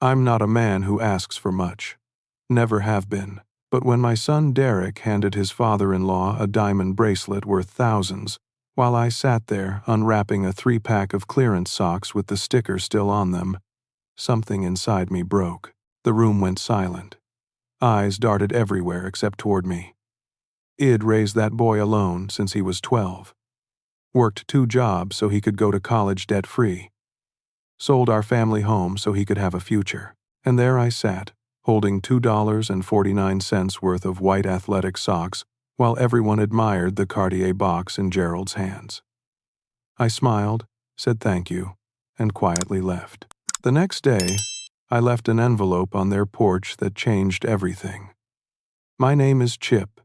I'm not a man who asks for much. Never have been. But when my son Derek handed his father-in-law a diamond bracelet worth thousands, while I sat there unwrapping a 3-pack of clearance socks with the sticker still on them, something inside me broke. The room went silent. Eyes darted everywhere except toward me. I'd raised that boy alone since he was 12. Worked 2 jobs so he could go to college debt-free. Sold our family home so he could have a future. And there I sat, holding $2.49 worth of white athletic socks while everyone admired the Cartier box in Gerald's hands. I smiled, said thank you, and quietly left. The next day, I left an envelope on their porch that changed everything. My name is Chip,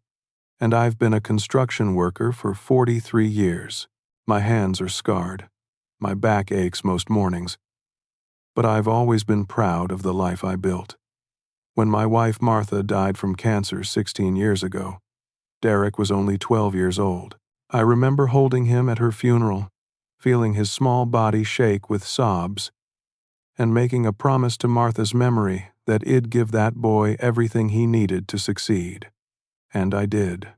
and I've been a construction worker for 43 years. My hands are scarred. My back aches most mornings. But I've always been proud of the life I built. When my wife Martha died from cancer 16 years ago, Derek was only 12 years old. I remember holding him at her funeral, feeling his small body shake with sobs, and making a promise to Martha's memory that I'd give that boy everything he needed to succeed. And I did.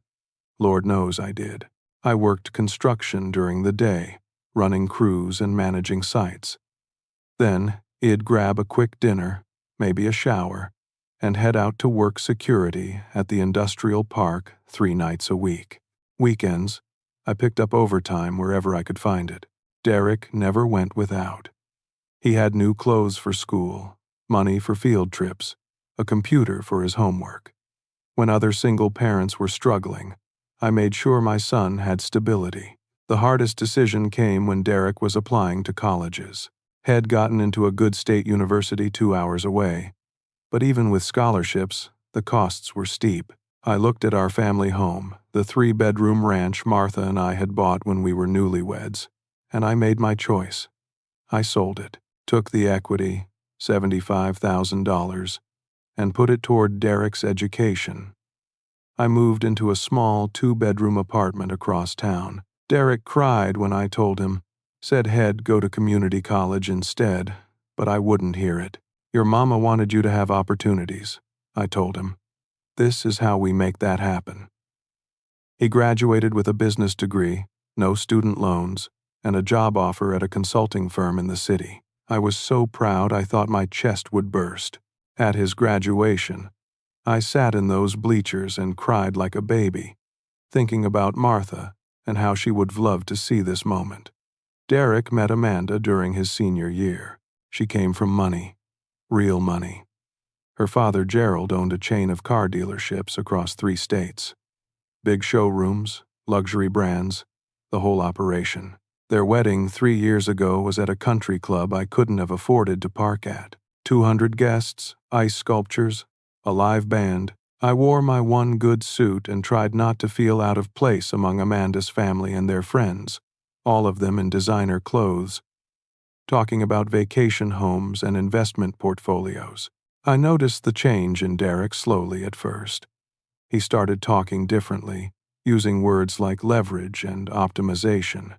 Lord knows I did. I worked construction during the day, running crews and managing sites. Then, I'd grab a quick dinner, maybe a shower, and head out to work security at the industrial park 3 nights a week. Weekends, I picked up overtime wherever I could find it. Derek never went without. He had new clothes for school, money for field trips, a computer for his homework. When other single parents were struggling, I made sure my son had stability. The hardest decision came when Derek was applying to colleges. Had gotten into a good state university 2 hours away, but even with scholarships, the costs were steep. I looked at our family home, the 3-bedroom ranch Martha and I had bought when we were newlyweds, and I made my choice. I sold it, took the equity, $75,000, and put it toward Derek's education. I moved into a small 2-bedroom apartment across town. Derek cried when I told him, said he'd go to community college instead, but I wouldn't hear it. Your mama wanted you to have opportunities, I told him. This is how we make that happen. He graduated with a business degree, no student loans, and a job offer at a consulting firm in the city. I was so proud I thought my chest would burst. At his graduation, I sat in those bleachers and cried like a baby, thinking about Martha and how she would have loved to see this moment. Derek met Amanda during his senior year. She came from money, real money. Her father Gerald owned a chain of car dealerships across 3 states. Big showrooms, luxury brands, the whole operation. Their wedding 3 years ago was at a country club I couldn't have afforded to park at. 200 guests, ice sculptures, a live band. I wore my one good suit and tried not to feel out of place among Amanda's family and their friends, all of them in designer clothes, talking about vacation homes and investment portfolios. I noticed the change in Derek slowly at first. He started talking differently, using words like leverage and optimization.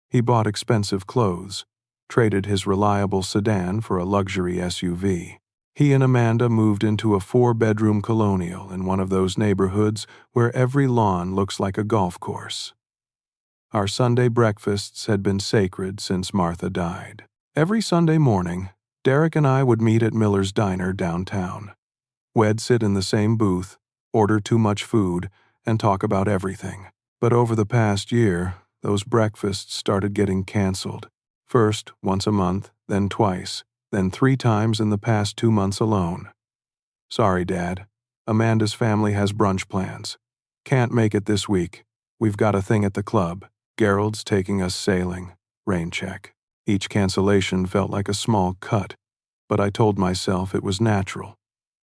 He bought expensive clothes, traded his reliable sedan for a luxury SUV. He and Amanda moved into a 4-bedroom colonial in one of those neighborhoods where every lawn looks like a golf course. Our Sunday breakfasts had been sacred since Martha died. Every Sunday morning, Derek and I would meet at Miller's Diner downtown. We'd sit in the same booth, order too much food, and talk about everything. But over the past year, those breakfasts started getting canceled. First, once a month, then twice, then 3 times in the past 2 months alone. Sorry, Dad. Amanda's family has brunch plans. Can't make it this week. We've got a thing at the club. Gerald's taking us sailing. Rain check. Each cancellation felt like a small cut, but I told myself it was natural.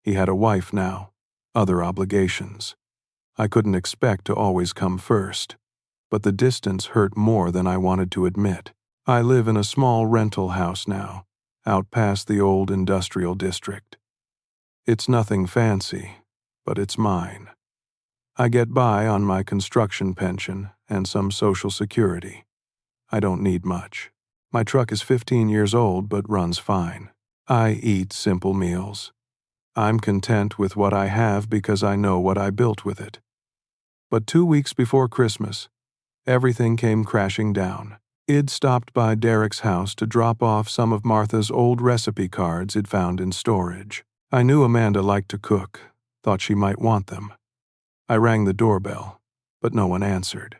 He had a wife now, other obligations. I couldn't expect to always come first, but the distance hurt more than I wanted to admit. I live in a small rental house now, out past the old industrial district. It's nothing fancy, but it's mine. I get by on my construction pension and some Social Security. I don't need much. My truck is 15 years old but runs fine. I eat simple meals. I'm content with what I have because I know what I built with it. But 2 weeks before Christmas, everything came crashing down. Id stopped by Derek's house to drop off some of Martha's old recipe cards he'd found in storage. I knew Amanda liked to cook, thought she might want them. I rang the doorbell, but no one answered.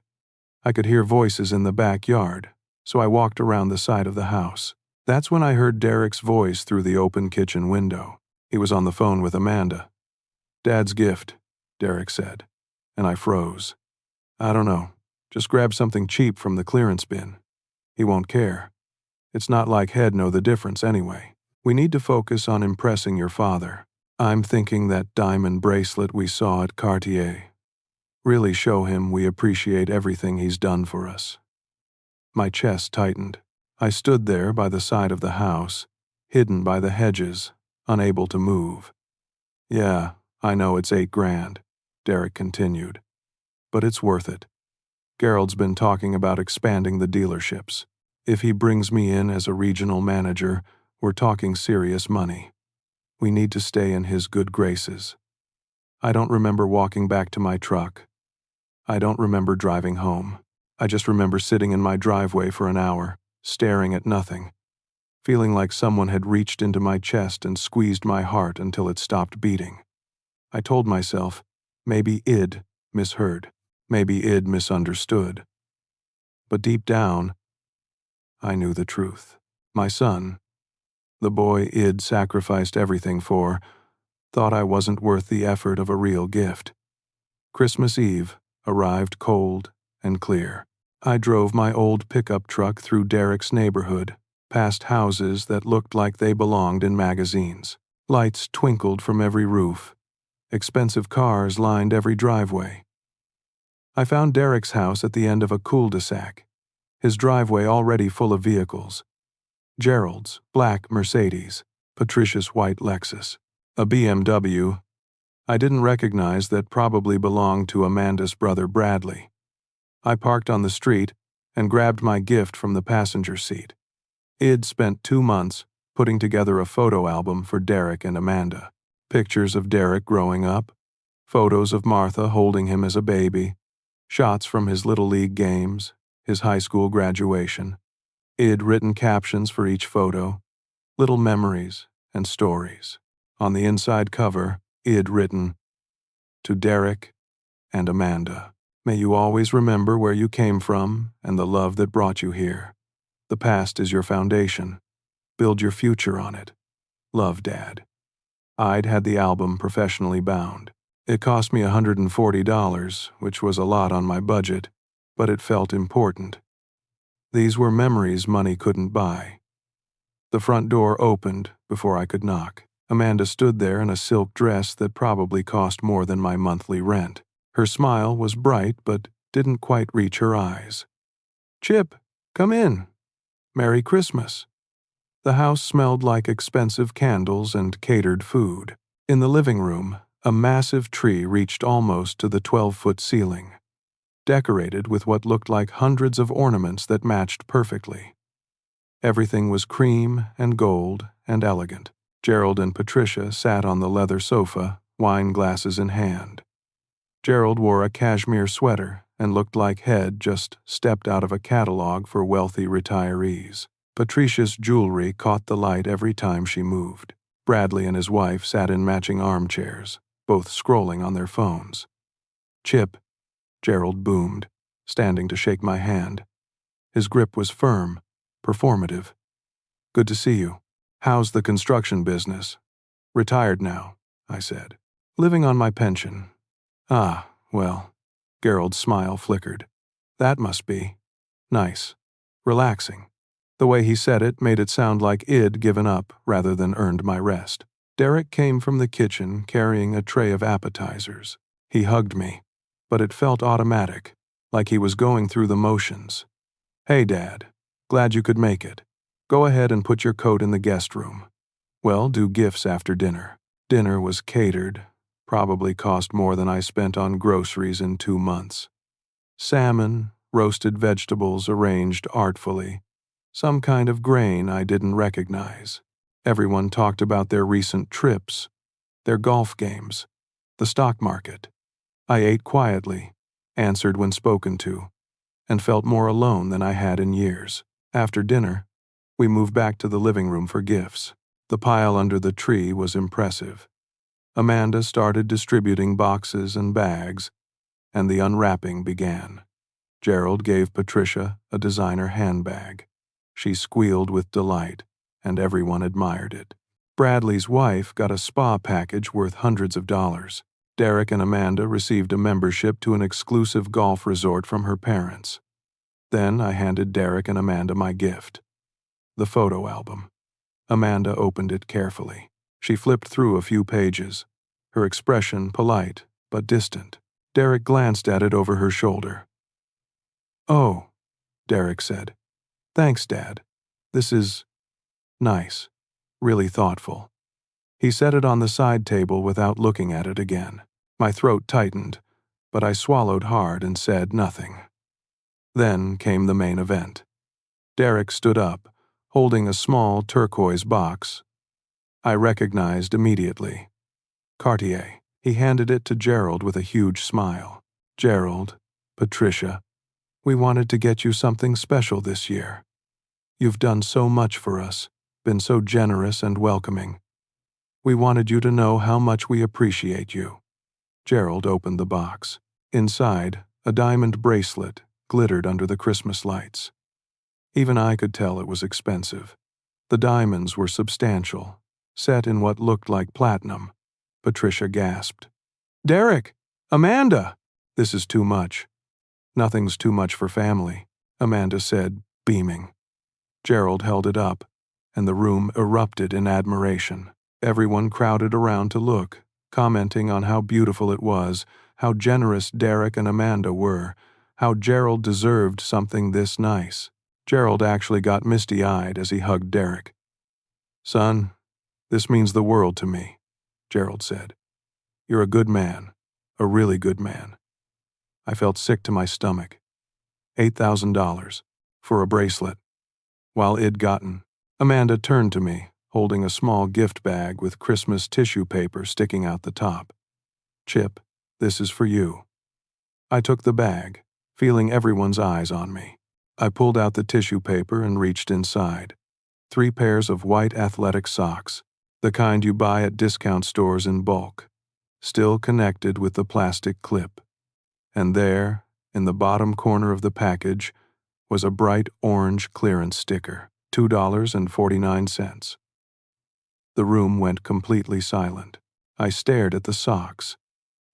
I could hear voices in the backyard, so I walked around the side of the house. That's when I heard Derek's voice through the open kitchen window. He was on the phone with Amanda. "Dad's gift," Derek said, and I froze. "I don't know. Just grab something cheap from the clearance bin. He won't care. It's not like he'd know the difference anyway. We need to focus on impressing your father. I'm thinking that diamond bracelet we saw at Cartier. Really show him we appreciate everything he's done for us." My chest tightened. I stood there by the side of the house, hidden by the hedges, unable to move. "Yeah, I know it's $8,000, Derek continued. "But it's worth it. Gerald's been talking about expanding the dealerships. If he brings me in as a regional manager, we're talking serious money. We need to stay in his good graces." I don't remember walking back to my truck. I don't remember driving home. I just remember sitting in my driveway for an hour, staring at nothing, feeling like someone had reached into my chest and squeezed my heart until it stopped beating. I told myself, maybe Id misheard, maybe Id misunderstood. But deep down, I knew the truth. My son, the boy Id sacrificed everything for, thought I wasn't worth the effort of a real gift. Christmas Eve arrived cold and clear. I drove my old pickup truck through Derek's neighborhood, past houses that looked like they belonged in magazines. Lights twinkled from every roof. Expensive cars lined every driveway. I found Derek's house at the end of a cul-de-sac, his driveway already full of vehicles. Gerald's black Mercedes, Patricia's white Lexus, a BMW. I didn't recognize that probably belonged to Amanda's brother Bradley. I parked on the street and grabbed my gift from the passenger seat. Id spent 2 months putting together a photo album for Derek and Amanda. Pictures of Derek growing up, photos of Martha holding him as a baby, shots from his Little League games, his high school graduation. Id written captions for each photo, little memories and stories. On the inside cover, Id written, "To Derek and Amanda. May you always remember where you came from and the love that brought you here. The past is your foundation. Build your future on it. Love, Dad." I'd had the album professionally bound. It cost me $140, which was a lot on my budget, but it felt important. These were memories money couldn't buy. The front door opened before I could knock. Amanda stood there in a silk dress that probably cost more than my monthly rent. Her smile was bright but didn't quite reach her eyes. "Chip, come in. Merry Christmas." The house smelled like expensive candles and catered food. In the living room, a massive tree reached almost to the 12-foot ceiling, decorated with what looked like hundreds of ornaments that matched perfectly. Everything was cream and gold and elegant. Gerald and Patricia sat on the leather sofa, wine glasses in hand. Gerald wore a cashmere sweater and looked like he'd just stepped out of a catalog for wealthy retirees. Patricia's jewelry caught the light every time she moved. Bradley and his wife sat in matching armchairs, both scrolling on their phones. "Chip," Gerald boomed, standing to shake my hand. His grip was firm, performative. "Good to see you. How's the construction business?" "Retired now," I said. "Living on my pension." "Ah, well," Gerald's smile flickered. "That must be nice. Relaxing." The way he said it made it sound like Id given up rather than earned my rest. Derek came from the kitchen carrying a tray of appetizers. He hugged me, but it felt automatic, like he was going through the motions. "Hey, Dad. Glad you could make it. Go ahead and put your coat in the guest room. Well, do gifts after dinner." Dinner was catered, probably cost more than I spent on groceries in 2 months. Salmon, roasted vegetables arranged artfully, some kind of grain I didn't recognize. Everyone talked about their recent trips, their golf games, the stock market. I ate quietly, answered when spoken to, and felt more alone than I had in years. After dinner, we moved back to the living room for gifts. The pile under the tree was impressive. Amanda started distributing boxes and bags, and the unwrapping began. Gerald gave Patricia a designer handbag. She squealed with delight, and everyone admired it. Bradley's wife got a spa package worth hundreds of dollars. Derek and Amanda received a membership to an exclusive golf resort from her parents. Then I handed Derek and Amanda my gift, the photo album. Amanda opened it carefully. She flipped through a few pages, her expression polite but distant. Derek glanced at it over her shoulder. "Oh," Derek said. "Thanks, Dad. This is nice, really thoughtful." He set it on the side table without looking at it again. My throat tightened, but I swallowed hard and said nothing. Then came the main event. Derek stood up, holding a small turquoise box. I recognized immediately. Cartier. He handed it to Gerald with a huge smile. "Gerald, Patricia, we wanted to get you something special this year. You've done so much for us, been so generous and welcoming. We wanted you to know how much we appreciate you." Gerald opened the box. Inside, a diamond bracelet glittered under the Christmas lights. Even I could tell it was expensive. The diamonds were substantial, set in what looked like platinum. Patricia gasped. "Derek! Amanda! This is too much." "Nothing's too much for family," Amanda said, beaming. Gerald held it up, and the room erupted in admiration. Everyone crowded around to look, commenting on how beautiful it was, how generous Derek and Amanda were, how Gerald deserved something this nice. Gerald actually got misty-eyed as he hugged Derek. "Son, this means the world to me," Gerald said. "You're a good man, a really good man." I felt sick to my stomach. $8,000 for a bracelet. While I'd gotten, Amanda turned to me, holding a small gift bag with Christmas tissue paper sticking out the top. "Chip, this is for you." I took the bag, feeling everyone's eyes on me. I pulled out the tissue paper and reached inside. 3 pairs of white athletic socks, the kind you buy at discount stores in bulk, still connected with the plastic clip. And there, in the bottom corner of the package, was a bright orange clearance sticker, $2.49. The room went completely silent. I stared at the socks.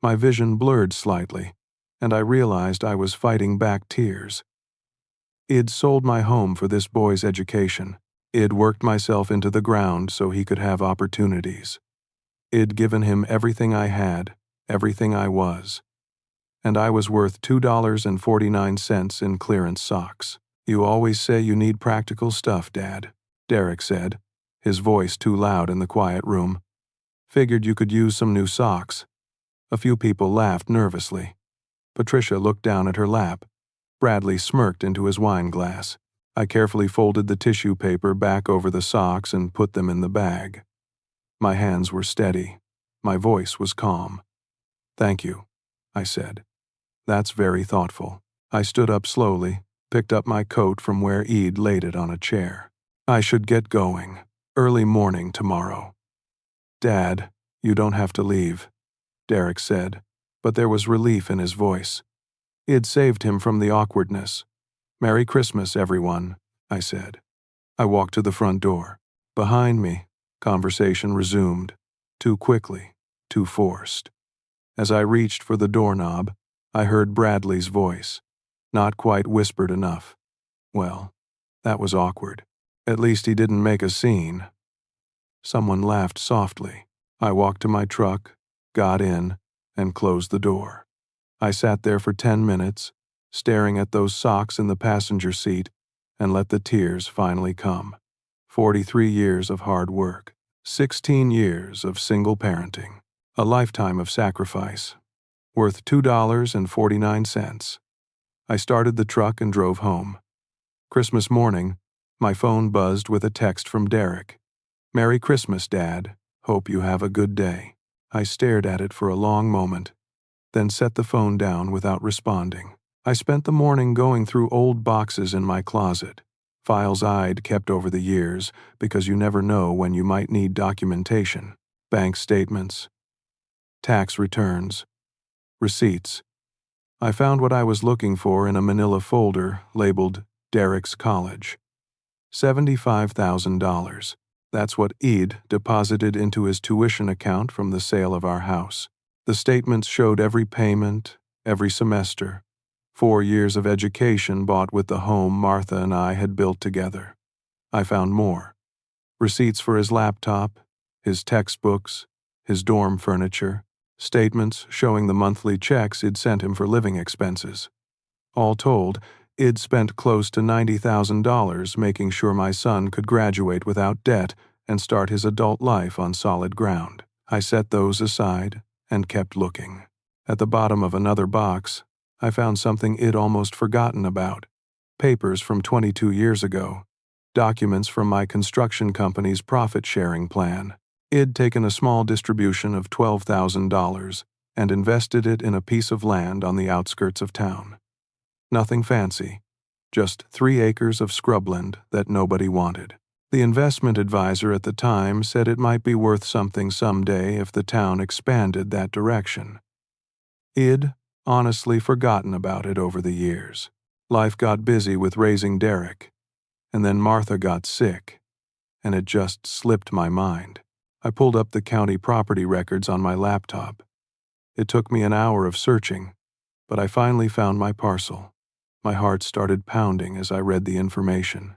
My vision blurred slightly, and I realized I was fighting back tears. I'd sold my home for this boy's education. I'd worked myself into the ground so he could have opportunities. I'd given him everything I had, everything I was. And I was worth $2.49 in clearance socks. "You always say you need practical stuff, Dad," Derek said, his voice too loud in the quiet room. "Figured you could use some new socks." A few people laughed nervously. Patricia looked down at her lap. Bradley smirked into his wine glass. I carefully folded the tissue paper back over the socks and put them in the bag. My hands were steady. My voice was calm. "Thank you," I said. "That's very thoughtful." I stood up slowly, picked up my coat from where I'd laid it on a chair. "I should get going. Early morning tomorrow." "Dad, you don't have to leave," Derek said, but there was relief in his voice. I'd saved him from the awkwardness. "Merry Christmas, everyone," I said. I walked to the front door. Behind me, conversation resumed, too quickly, too forced. As I reached for the doorknob, I heard Bradley's voice, not quite whispered enough. Well, that was awkward. At least he didn't make a scene. Someone laughed softly. I walked to my truck, got in, and closed the door. I sat there for 10 minutes, staring at those socks in the passenger seat, and let the tears finally come. 43 years of hard work, 16 years of single parenting, a lifetime of sacrifice, worth $2.49. I started the truck and drove home. Christmas morning, my phone buzzed with a text from Derek. "Merry Christmas, Dad. Hope you have a good day." I stared at it for a long moment, then set the phone down without responding. I spent the morning going through old boxes in my closet, files I'd kept over the years because you never know when you might need documentation, bank statements, tax returns, receipts. I found what I was looking for in a manila folder labeled Derek's College. $75,000. That's what Ed deposited into his tuition account from the sale of our house. The statements showed every payment, every semester, 4 years of education bought with the home Martha and I had built together. I found more. Receipts for his laptop, his textbooks, his dorm furniture, statements showing the monthly checks I'd sent him for living expenses. All told, I'd spent close to $90,000 making sure my son could graduate without debt and start his adult life on solid ground. I set those aside and kept looking. At the bottom of another box, I found something I'd almost forgotten about. Papers from 22 years ago. Documents from my construction company's profit-sharing plan. I'd taken a small distribution of $12,000 and invested it in a piece of land on the outskirts of town. Nothing fancy, just 3 acres of scrubland that nobody wanted. The investment advisor at the time said it might be worth something someday if the town expanded that direction. I'd honestly forgotten about it over the years. Life got busy with raising Derek, and then Martha got sick, and it just slipped my mind. I pulled up the county property records on my laptop. It took me an hour of searching, but I finally found my parcel. My heart started pounding as I read the information.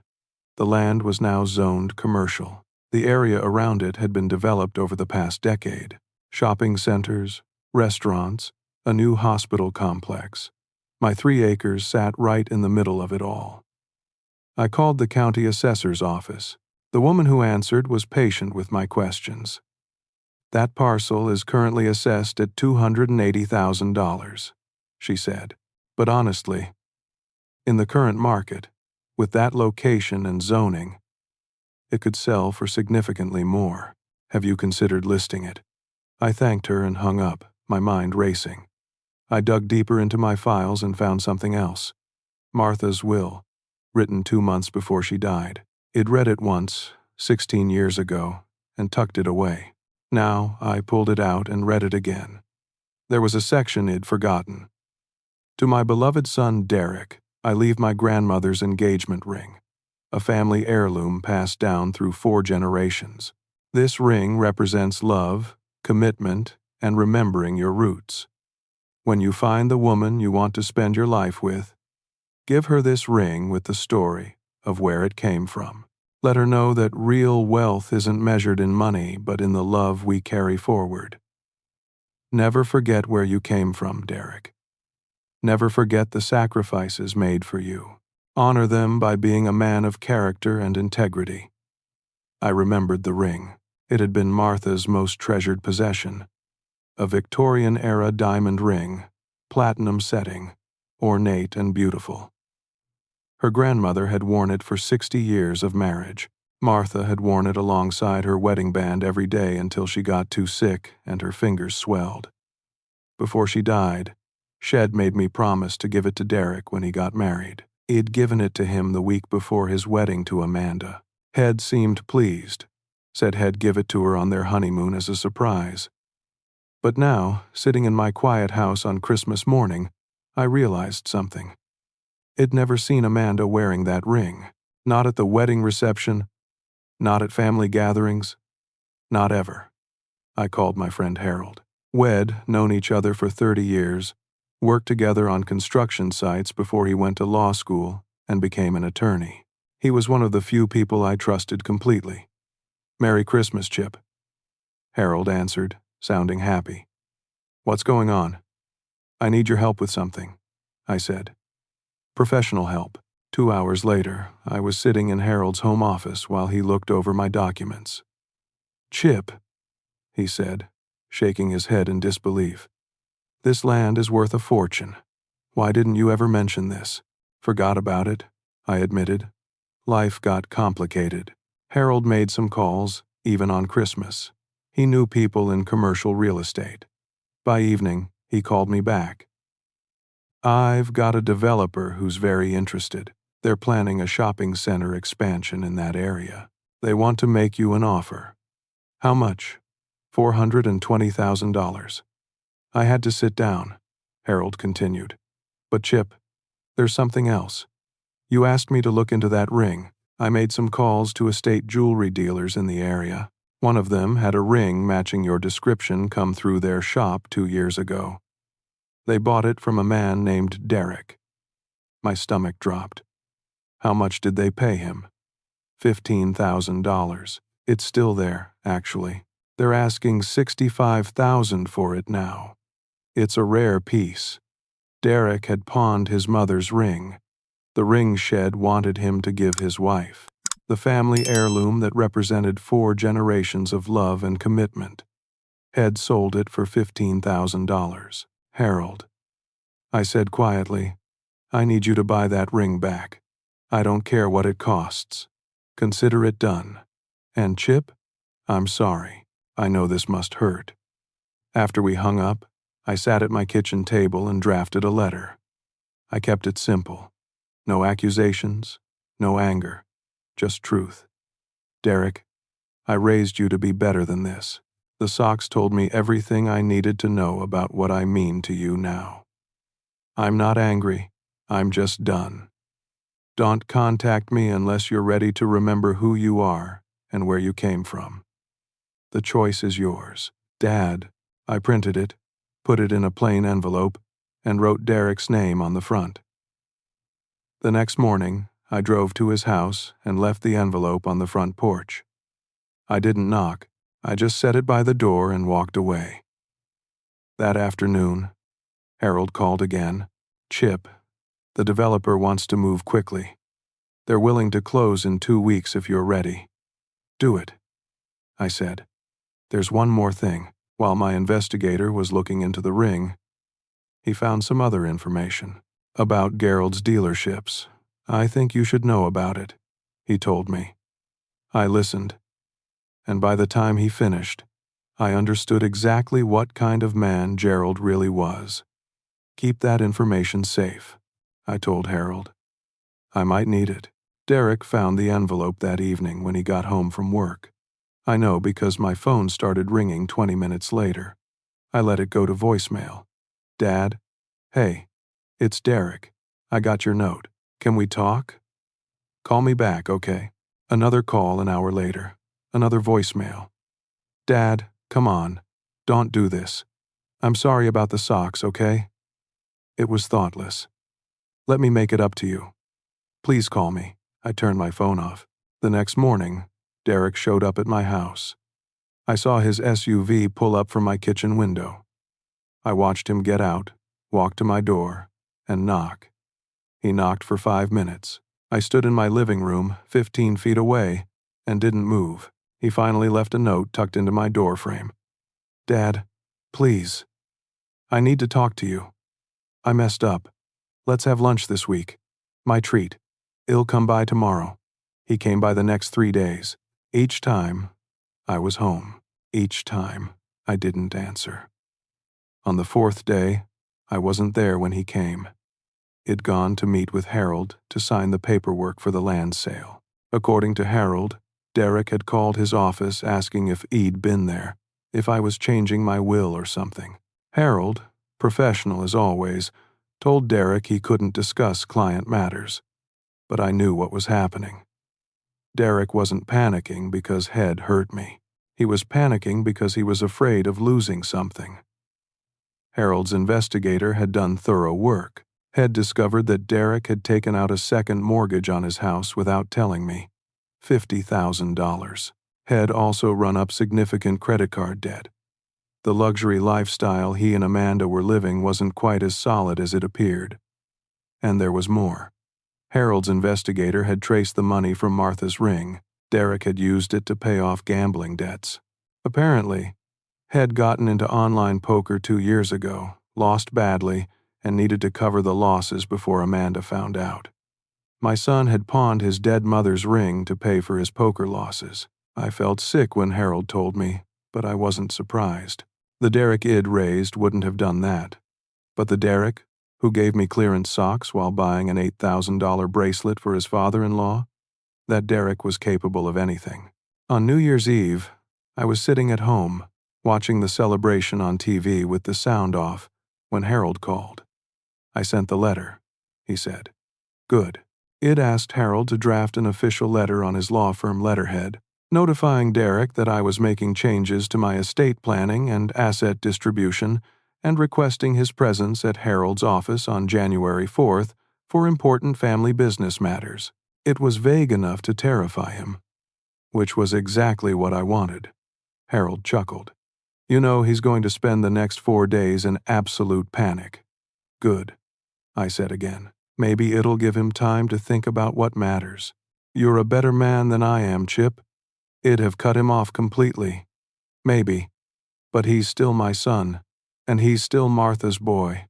The land was now zoned commercial. The area around it had been developed over the past decade. Shopping centers, restaurants, a new hospital complex. My 3 acres sat right in the middle of it all. I called the county assessor's office. The woman who answered was patient with my questions. "That parcel is currently assessed at $280,000, she said. "But honestly, in the current market, with that location and zoning, it could sell for significantly more. Have you considered listing it?" I thanked her and hung up, my mind racing. I dug deeper into my files and found something else. Martha's will, written 2 months before she died. I'd read it once, 16 years ago, and tucked it away. Now I pulled it out and read it again. There was a section I'd forgotten. "To my beloved son Derek, I leave my grandmother's engagement ring, a family heirloom passed down through 4 generations. This ring represents love, commitment, and remembering your roots. When you find the woman you want to spend your life with, give her this ring with the story of where it came from. Let her know that real wealth isn't measured in money but in the love we carry forward. Never forget where you came from, Derek. Never forget the sacrifices made for you. Honor them by being a man of character and integrity." I remembered the ring. It had been Martha's most treasured possession. A Victorian-era diamond ring, platinum setting, ornate and beautiful. Her grandmother had worn it for 60 years of marriage. Martha had worn it alongside her wedding band every day until she got too sick and her fingers swelled. Before she died, Shed made me promise to give it to Derek when he got married. He'd given it to him the week before his wedding to Amanda. Head seemed pleased, said he'd give it to her on their honeymoon as a surprise. But now, sitting in my quiet house on Christmas morning, I realized something. I'd never seen Amanda wearing that ring. Not at the wedding reception, not at family gatherings, not ever. I called my friend Harold. We'd known each other for 30 years, worked together on construction sites before he went to law school and became an attorney. He was one of the few people I trusted completely. "Merry Christmas, Chip," Harold answered, sounding happy. "What's going on?" "I need your help with something," I said. Professional help. 2 hours later, I was sitting in Harold's home office while he looked over my documents. "Chip," he said, shaking his head in disbelief. "This land is worth a fortune. Why didn't you ever mention this?" "Forgot about it," I admitted. Life got complicated. Harold made some calls, even on Christmas. He knew people in commercial real estate. By evening, he called me back. "I've got a developer who's very interested. They're planning a shopping center expansion in that area. They want to make you an offer." "How much?" $420,000. I had to sit down. Harold continued. "But Chip, there's something else. You asked me to look into that ring. I made some calls to estate jewelry dealers in the area. One of them had a ring matching your description come through their shop 2 years ago. They bought it from a man named Derek." My stomach dropped. "How much did they pay him?" $15,000. It's still there, actually. They're asking $65,000 for it now. It's a rare piece. Derek had pawned his mother's ring. The ring shed wanted him to give his wife. The family heirloom that represented 4 generations of love and commitment. Head sold it for $15,000. "Harold," I said quietly, "I need you to buy that ring back. I don't care what it costs. Consider it done. And Chip, I'm sorry. I know this must hurt." After we hung up, I sat at my kitchen table and drafted a letter. I kept it simple. No accusations, no anger, just truth. "Derek, I raised you to be better than this. The socks told me everything I needed to know about what I mean to you now. I'm not angry, I'm just done. Don't contact me unless you're ready to remember who you are and where you came from. The choice is yours." "Dad," I printed it, put it in a plain envelope, and wrote Derek's name on the front. The next morning, I drove to his house and left the envelope on the front porch. I didn't knock, I just set it by the door and walked away. That afternoon, Harold called again. "Chip, the developer wants to move quickly. They're willing to close in 2 weeks if you're ready." "Do it," I said. "There's one more thing. While my investigator was looking into the ring, he found some other information about Gerald's dealerships. I think you should know about it," he told me. I listened, and by the time he finished, I understood exactly what kind of man Gerald really was. "Keep that information safe," I told Harold. "I might need it." Derek found the envelope that evening when he got home from work. I know because my phone started ringing 20 minutes later. I let it go to voicemail. "Dad? Hey, it's Derek. I got your note. Can we talk?" "Call me back, okay?" Another call an hour later. Another voicemail. "Dad, come on. Don't do this. I'm sorry about the socks, okay?" It was thoughtless. "Let me make it up to you. Please call me." I turned my phone off. The next morning, Derek showed up at my house. I saw his SUV pull up from my kitchen window. I watched him get out, walk to my door, and knock. He knocked for 5 minutes. I stood in my living room, 15 feet away, and didn't move. He finally left a note tucked into my door frame. "Dad, please. I need to talk to you. I messed up. Let's have lunch this week. My treat. He'll come by tomorrow." He came by the next 3 days. Each time, I was home. Each time, I didn't answer. On the 4th day, I wasn't there when he came. He'd gone to meet with Harold to sign the paperwork for the land sale. According to Harold, Derek had called his office asking if he'd been there, if I was changing my will or something. Harold, professional as always, told Derek he couldn't discuss client matters. But I knew what was happening. Derek wasn't panicking because Head hurt me. He was panicking because he was afraid of losing something. Harold's investigator had done thorough work. Head discovered that Derek had taken out a second mortgage on his house without telling me. $50,000. Head also run up significant credit card debt. The luxury lifestyle he and Amanda were living wasn't quite as solid as it appeared. And there was more. Harold's investigator had traced the money from Martha's ring. Derek had used it to pay off gambling debts. Apparently, Head gotten into online poker 2 years ago, lost badly, and needed to cover the losses before Amanda found out. My son had pawned his dead mother's ring to pay for his poker losses. I felt sick when Harold told me, but I wasn't surprised. The Derek Id raised wouldn't have done that. But the Derek, who gave me clearance socks while buying an $8,000 bracelet for his father-in-law, that Derek was capable of anything. On New Year's Eve, I was sitting at home, watching the celebration on TV with the sound off, when Harold called. "I sent the letter," he said. "Good." Id asked Harold to draft an official letter on his law firm letterhead, notifying Derek that I was making changes to my estate planning and asset distribution and requesting his presence at Harold's office on January 4th for important family business matters. It was vague enough to terrify him, which was exactly what I wanted. Harold chuckled. "You know he's going to spend the next 4 days in absolute panic." "Good," I said again. "Maybe it'll give him time to think about what matters." "You're a better man than I am, Chip. It'd have cut him off completely. Maybe. But he's still my son, and he's still Martha's boy.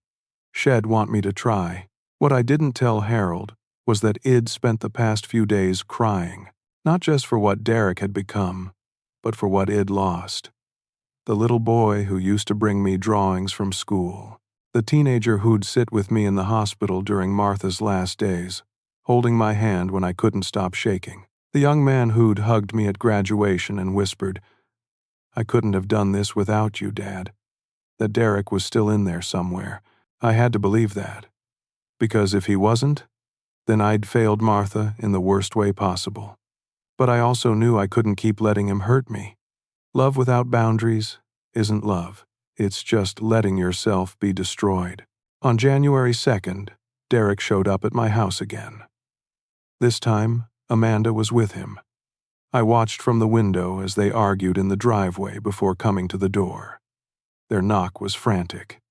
She'd want me to try." What I didn't tell Harold was that Id spent the past few days crying, not just for what Derek had become, but for what Id lost. The little boy who used to bring me drawings from school. The teenager who'd sit with me in the hospital during Martha's last days, holding my hand when I couldn't stop shaking. The young man who'd hugged me at graduation and whispered, "I couldn't have done this without you, Dad." That Derek was still in there somewhere. I had to believe that. Because if he wasn't, then I'd failed Martha in the worst way possible. But I also knew I couldn't keep letting him hurt me. Love without boundaries isn't love. It's just letting yourself be destroyed. On January 2nd, Derek showed up at my house again. This time, Amanda was with him. I watched from the window as they argued in the driveway before coming to the door. Their knock was frantic.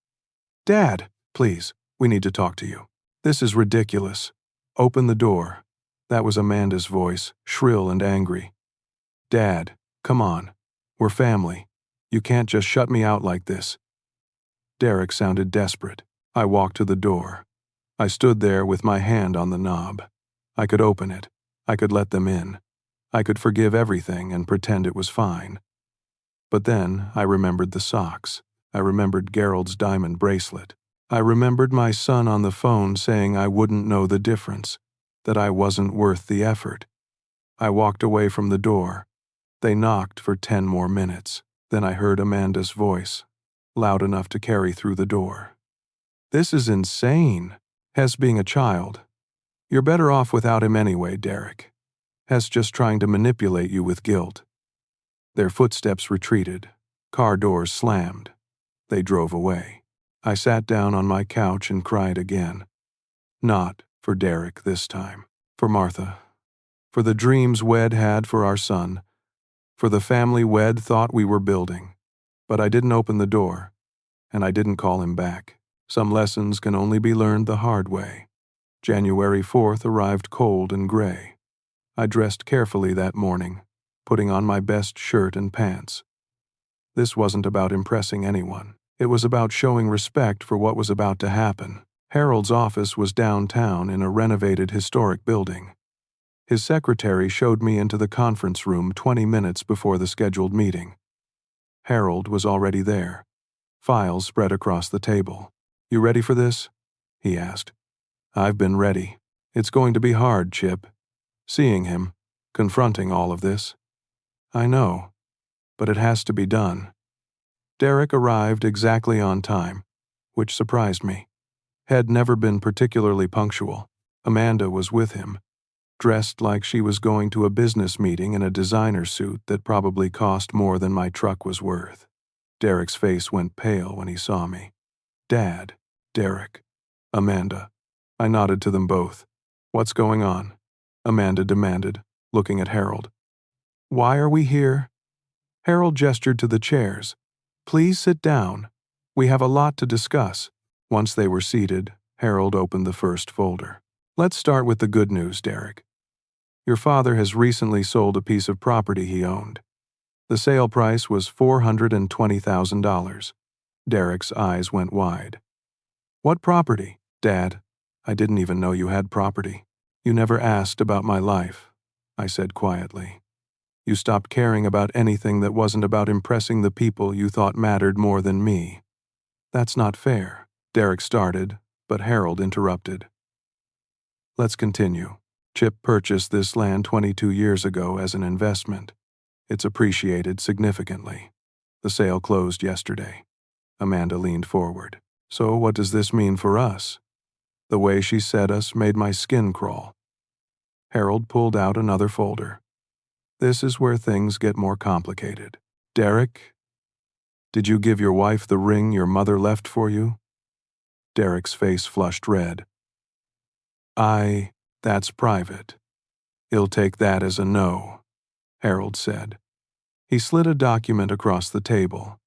"Dad, please, we need to talk to you. This is ridiculous. Open the door." That was Amanda's voice, shrill and angry. "Dad, come on. We're family. You can't just shut me out like this." Derek sounded desperate. I walked to the door. I stood there with my hand on the knob. I could open it. I could let them in. I could forgive everything and pretend it was fine. But then I remembered the socks. I remembered Gerald's diamond bracelet. I remembered my son on the phone saying I wouldn't know the difference, that I wasn't worth the effort. I walked away from the door. They knocked for 10 more minutes. Then I heard Amanda's voice, loud enough to carry through the door. "This is insane. Hess being a child. You're better off without him anyway, Derek. Hess just trying to manipulate you with guilt." Their footsteps retreated. Car doors slammed. They drove away. I sat down on my couch and cried again. Not for Derek this time. For Martha. For the dreams Wed had for our son. For the family Wed thought we were building. But I didn't open the door, and I didn't call him back. Some lessons can only be learned the hard way. January 4th arrived cold and gray. I dressed carefully that morning, putting on my best shirt and pants. This wasn't about impressing anyone. It was about showing respect for what was about to happen. Harold's office was downtown in a renovated historic building. His secretary showed me into the conference room 20 minutes before the scheduled meeting. Harold was already there, files spread across the table. "You ready for this?" he asked. "I've been ready. It's going to be hard, Chip. Seeing him, confronting all of this. I know, but it has to be done." Derek arrived exactly on time, which surprised me. Had never been particularly punctual. Amanda was with him, dressed like she was going to a business meeting in a designer suit that probably cost more than my truck was worth. Derek's face went pale when he saw me. "Dad, Derek, Amanda." I nodded to them both. "What's going on?" Amanda demanded, looking at Harold. "Why are we here?" Harold gestured to the chairs. "Please sit down. We have a lot to discuss." Once they were seated, Harold opened the first folder. "Let's start with the good news, Derek. Your father has recently sold a piece of property he owned. The sale price was $420,000. Derek's eyes went wide. "What property, Dad? I didn't even know you had property." "You never asked about my life," I said quietly. You stopped caring about anything that wasn't about impressing the people you thought mattered more than me. That's not fair, Derek started, but Harold interrupted. Let's continue. Chip purchased this land 22 years ago as an investment. It's appreciated significantly. The sale closed yesterday. Amanda leaned forward. So what does this mean for us? The way she said us made my skin crawl. Harold pulled out another folder. This is where things get more complicated. Derek, did you give your wife the ring your mother left for you? Derek's face flushed red. That's private. He'll take that as a no, Harold said. He slid a document across the table.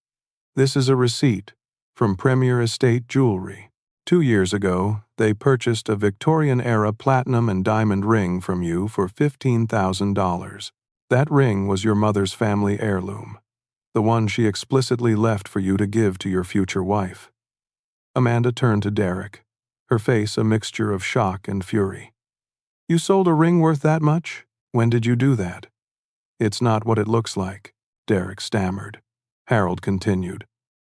This is a receipt from Premier Estate Jewelry. 2 years ago, they purchased a Victorian-era platinum and diamond ring from you for $15,000. That ring was your mother's family heirloom, the one she explicitly left for you to give to your future wife. Amanda turned to Derek, her face a mixture of shock and fury. You sold a ring worth that much? When did you do that? It's not what it looks like, Derek stammered. Harold continued.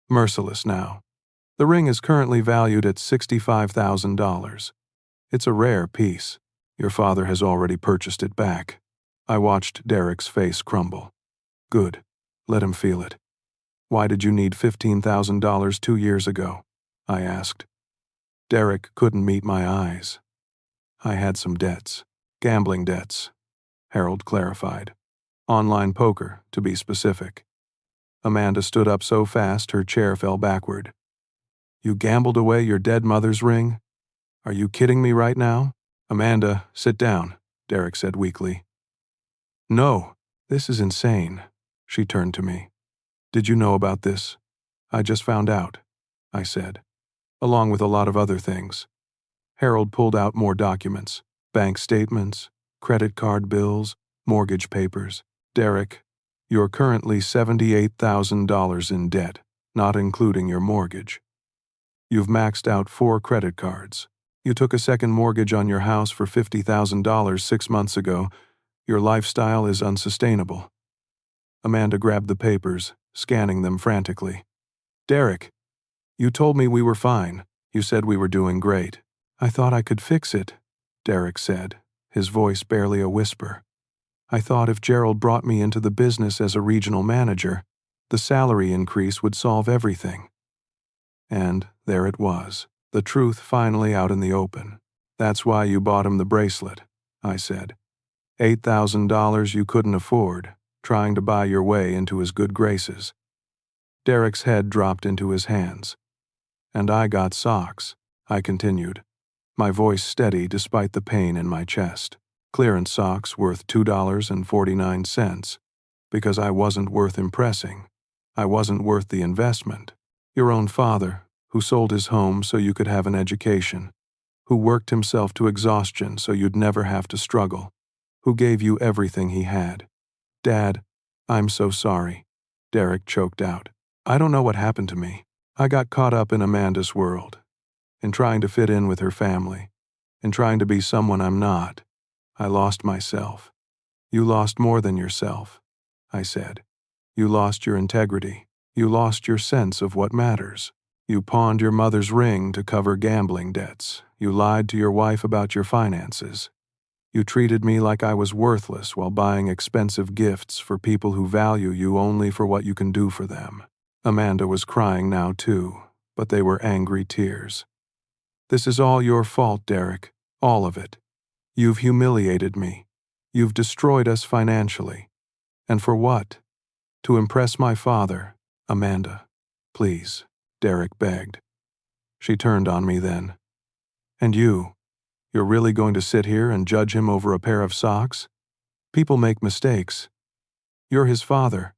Merciless now. The ring is currently valued at $65,000. It's a rare piece. Your father has already purchased it back. I watched Derek's face crumble. Good. Let him feel it. Why did you need $15,000 2 years ago? I asked. Derek couldn't meet my eyes. I had some debts. Gambling debts, Harold clarified. Online poker, to be specific. Amanda stood up so fast her chair fell backward. You gambled away your dead mother's ring? Are you kidding me right now? Amanda, sit down, Derek said weakly. No, this is insane. She turned to me. Did you know about this? I just found out, I said, along with a lot of other things. Harold pulled out more documents, bank statements, credit card bills, mortgage papers. Derek, you're currently $78,000 in debt, not including your mortgage. You've maxed out 4 credit cards. You took a second mortgage on your house for $50,000 6 months ago. Your lifestyle is unsustainable. Amanda grabbed the papers, scanning them frantically. Derek, you told me we were fine. You said we were doing great. I thought I could fix it, Derek said, his voice barely a whisper. I thought if Gerald brought me into the business as a regional manager, the salary increase would solve everything. And there it was, the truth finally out in the open. That's why you bought him the bracelet, I said. $8,000 you couldn't afford, trying to buy your way into his good graces. Derek's head dropped into his hands. And I got socks, I continued, my voice steady despite the pain in my chest. Clearance socks worth $2.49, because I wasn't worth impressing. I wasn't worth the investment. Your own father, who sold his home so you could have an education, who worked himself to exhaustion so you'd never have to struggle, who gave you everything he had. Dad, I'm so sorry, Derek choked out. I don't know what happened to me. I got caught up in Amanda's world, in trying to fit in with her family, in trying to be someone I'm not. I lost myself. You lost more than yourself, I said. You lost your integrity. You lost your sense of what matters. You pawned your mother's ring to cover gambling debts. You lied to your wife about your finances. You treated me like I was worthless while buying expensive gifts for people who value you only for what you can do for them. Amanda was crying now too, but they were angry tears. This is all your fault, Derek. All of it. You've humiliated me. You've destroyed us financially. And for what? To impress my father. Amanda, please, Derek begged. She turned on me then. And you're really going to sit here and judge him over a pair of socks? People make mistakes. You're his father.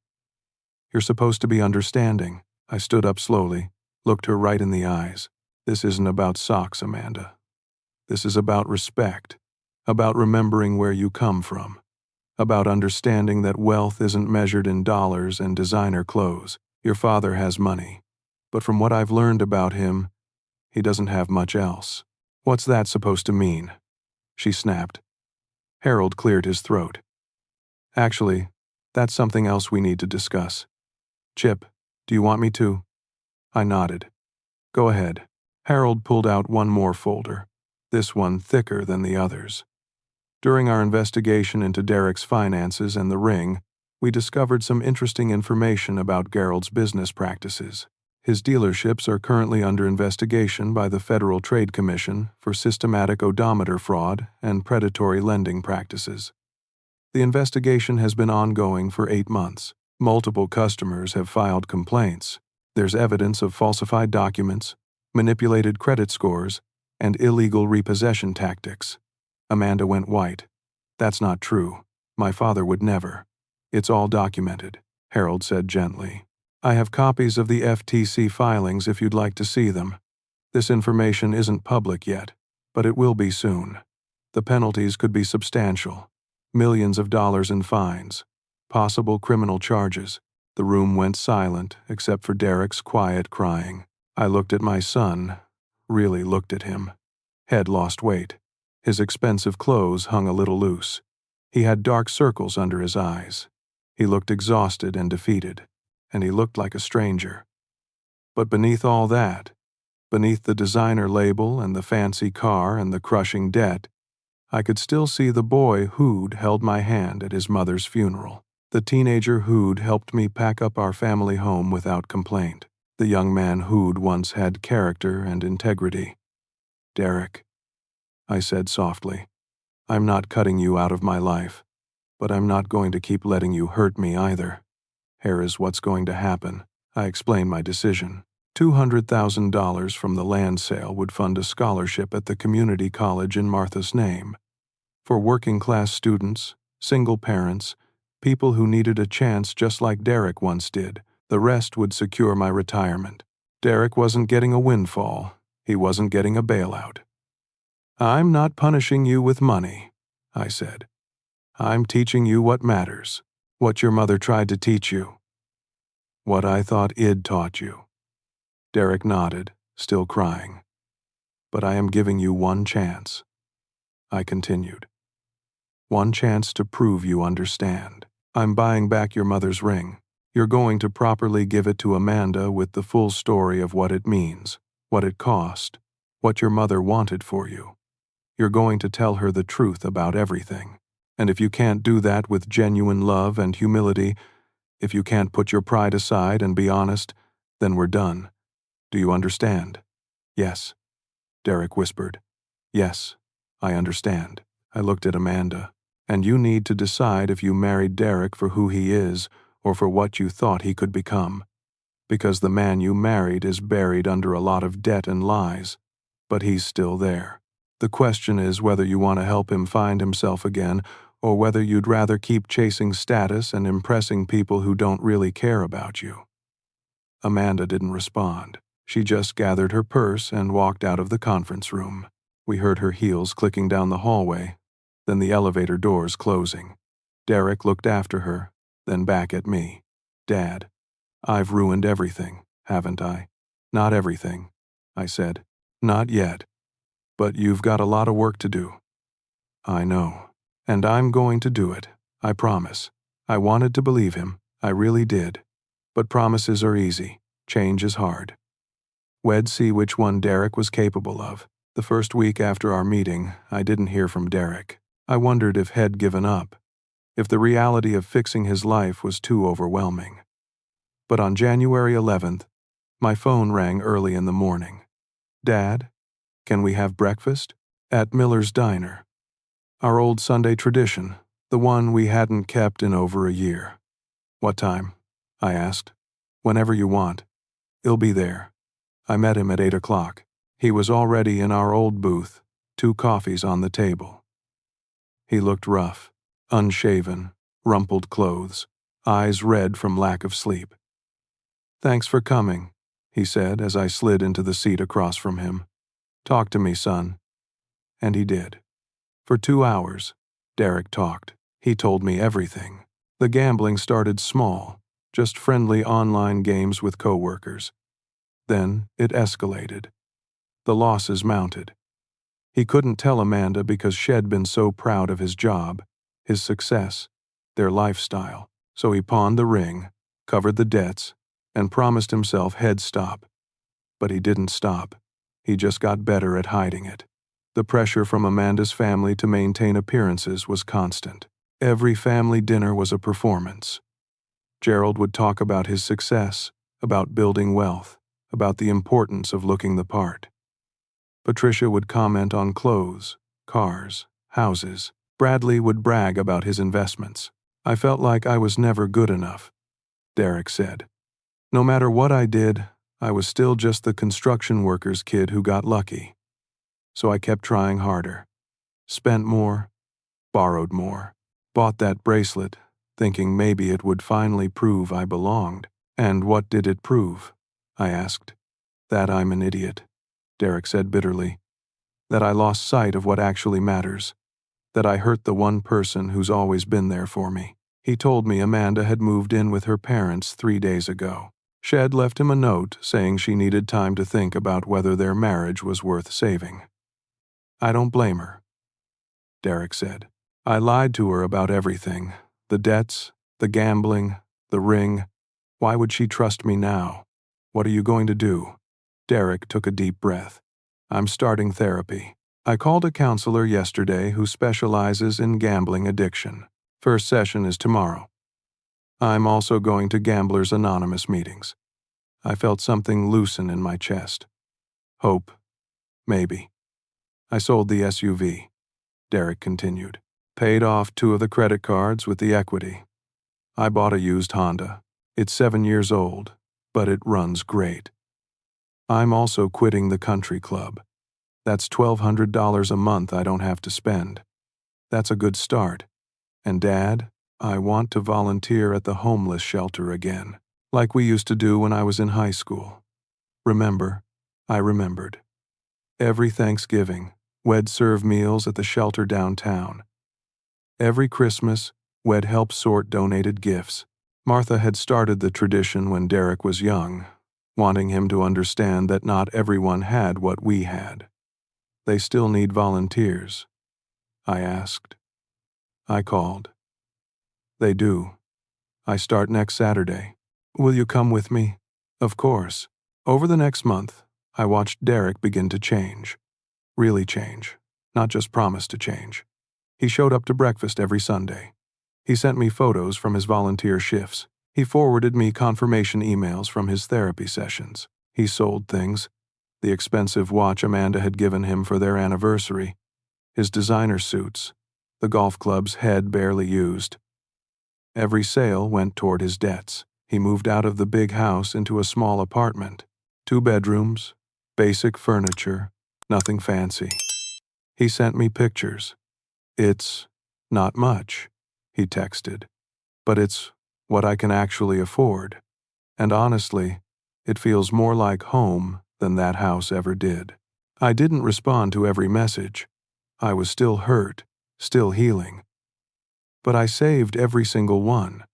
You're supposed to be understanding. I stood up slowly, looked her right in the eyes. This isn't about socks, Amanda. This is about respect, about remembering where you come from, about understanding that wealth isn't measured in dollars and designer clothes. Your father has money, but from what I've learned about him, he doesn't have much else. What's that supposed to mean? She snapped. Harold cleared his throat. Actually, That's something else we need to discuss. Chip, do you want me to? I nodded. Go ahead. Harold pulled out one more folder, this one thicker than the others. During our investigation into Derek's finances and the ring, we discovered some interesting information about Gerald's business practices. His dealerships are currently under investigation by the Federal Trade Commission for systematic odometer fraud and predatory lending practices. The investigation has been ongoing for 8 months. Multiple customers have filed complaints. There's evidence of falsified documents, manipulated credit scores, and illegal repossession tactics. Amanda went white. That's not true. My father would never. It's all documented, Harold said gently. I have copies of the FTC filings if you'd like to see them. This information isn't public yet, but it will be soon. The penalties could be substantial. Millions of dollars in fines. Possible criminal charges. The room went silent except for Derek's quiet crying. I looked at my son, really looked at him. Head lost weight. His expensive clothes hung a little loose. He had dark circles under his eyes. He looked exhausted and defeated, and he looked like a stranger. But beneath all that, beneath the designer label and the fancy car and the crushing debt, I could still see the boy who'd held my hand at his mother's funeral. The teenager who'd helped me pack up our family home without complaint. The young man who'd once had character and integrity. Derek, I said softly, I'm not cutting you out of my life, but I'm not going to keep letting you hurt me either. Here is what's going to happen. I explained my decision. $200,000 from the land sale would fund a scholarship at the community college in Martha's name. For working-class students, single parents, people who needed a chance just like Derek once did. The rest would secure my retirement. Derek wasn't getting a windfall. He wasn't getting a bailout. I'm not punishing you with money, I said. I'm teaching you what matters, what your mother tried to teach you, what I thought Id taught you. Derek nodded, still crying. But I am giving you one chance. I continued. One chance to prove you understand. I'm buying back your mother's ring. You're going to properly give it to Amanda with the full story of what it means, what it cost, what your mother wanted for you. You're going to tell her the truth about everything. And if you can't do that with genuine love and humility, if you can't put your pride aside and be honest, then we're done. Do you understand? Yes, Derek whispered. Yes, I understand. I looked at Amanda. And you need to decide if you married Derek for who he is or for what you thought he could become. Because the man you married is buried under a lot of debt and lies, but he's still there. The question is whether you want to help him find himself again or whether you'd rather keep chasing status and impressing people who don't really care about you. Amanda didn't respond. She just gathered her purse and walked out of the conference room. We heard her heels clicking down the hallway, then the elevator doors closing. Derek looked after her, then back at me. Dad, I've ruined everything, haven't I? Not everything, I said. Not yet. But you've got a lot of work to do. I know. And I'm going to do it, I promise. I wanted to believe him, I really did. But promises are easy, change is hard. We'd see which one Derek was capable of. The first week after our meeting, I didn't hear from Derek. I wondered if he'd given up, if the reality of fixing his life was too overwhelming. But on January 11th, my phone rang early in the morning. Dad, can we have breakfast? At Miller's Diner. Our old Sunday tradition, the one we hadn't kept in over a year. What time? I asked. Whenever you want. He'll be there. I met him at 8 o'clock. He was already in our old booth, 2 coffees on the table. He looked rough, unshaven, rumpled clothes, eyes red from lack of sleep. Thanks for coming, he said as I slid into the seat across from him. Talk to me, son. And he did. For 2 hours, Derek talked. He told me everything. The gambling started small, just friendly online games with coworkers. Then it escalated. The losses mounted. He couldn't tell Amanda because she'd been so proud of his job, his success, their lifestyle. So he pawned the ring, covered the debts, and promised himself he'd stop. But he didn't stop. He just got better at hiding it. The pressure from Amanda's family to maintain appearances was constant. Every family dinner was a performance. Gerald would talk about his success, about building wealth, about the importance of looking the part. Patricia would comment on clothes, cars, houses. Bradley would brag about his investments. I felt like I was never good enough, Derek said. No matter what I did, I was still just the construction worker's kid who got lucky. So I kept trying harder. Spent more, borrowed more, bought that bracelet, thinking maybe it would finally prove I belonged. And what did it prove? I asked. That I'm an idiot, Derek said bitterly. That I lost sight of what actually matters. That I hurt the one person who's always been there for me. He told me Amanda had moved in with her parents 3 days ago. Shed left him a note saying she needed time to think about whether their marriage was worth saving. I don't blame her, Derek said. I lied to her about everything. The debts, the gambling, the ring. Why would she trust me now? What are you going to do? Derek took a deep breath. I'm starting therapy. I called a counselor yesterday who specializes in gambling addiction. First session is tomorrow. I'm also going to Gamblers Anonymous meetings. I felt something loosen in my chest. Hope. Maybe. I sold the SUV, Derek continued. Paid off 2 of the credit cards with the equity. I bought a used Honda. It's 7 years old, but it runs great. I'm also quitting the country club. That's $1,200 a month I don't have to spend. That's a good start. And Dad, I want to volunteer at the homeless shelter again, like we used to do when I was in high school. Remember? I remembered. Every Thanksgiving, we'd serve meals at the shelter downtown. Every Christmas, we'd help sort donated gifts. Martha had started the tradition when Derek was young, wanting him to understand that not everyone had what we had. They still need volunteers, I asked. I called. They do. I start next Saturday. Will you come with me? Of course. Over the next month, I watched Derek begin to change. Really change, not just promise to change. He showed up to breakfast every Sunday. He sent me photos from his volunteer shifts. He forwarded me confirmation emails from his therapy sessions. He sold things. The expensive watch Amanda had given him for their anniversary. His designer suits. The golf clubs Head barely used. Every sale went toward his debts. He moved out of the big house into a small apartment. 2 bedrooms, basic furniture, nothing fancy. He sent me pictures. It's not much, he texted, but it's what I can actually afford. And honestly, it feels more like home than that house ever did. I didn't respond to every message. I was still hurt, still healing. But I saved every single one.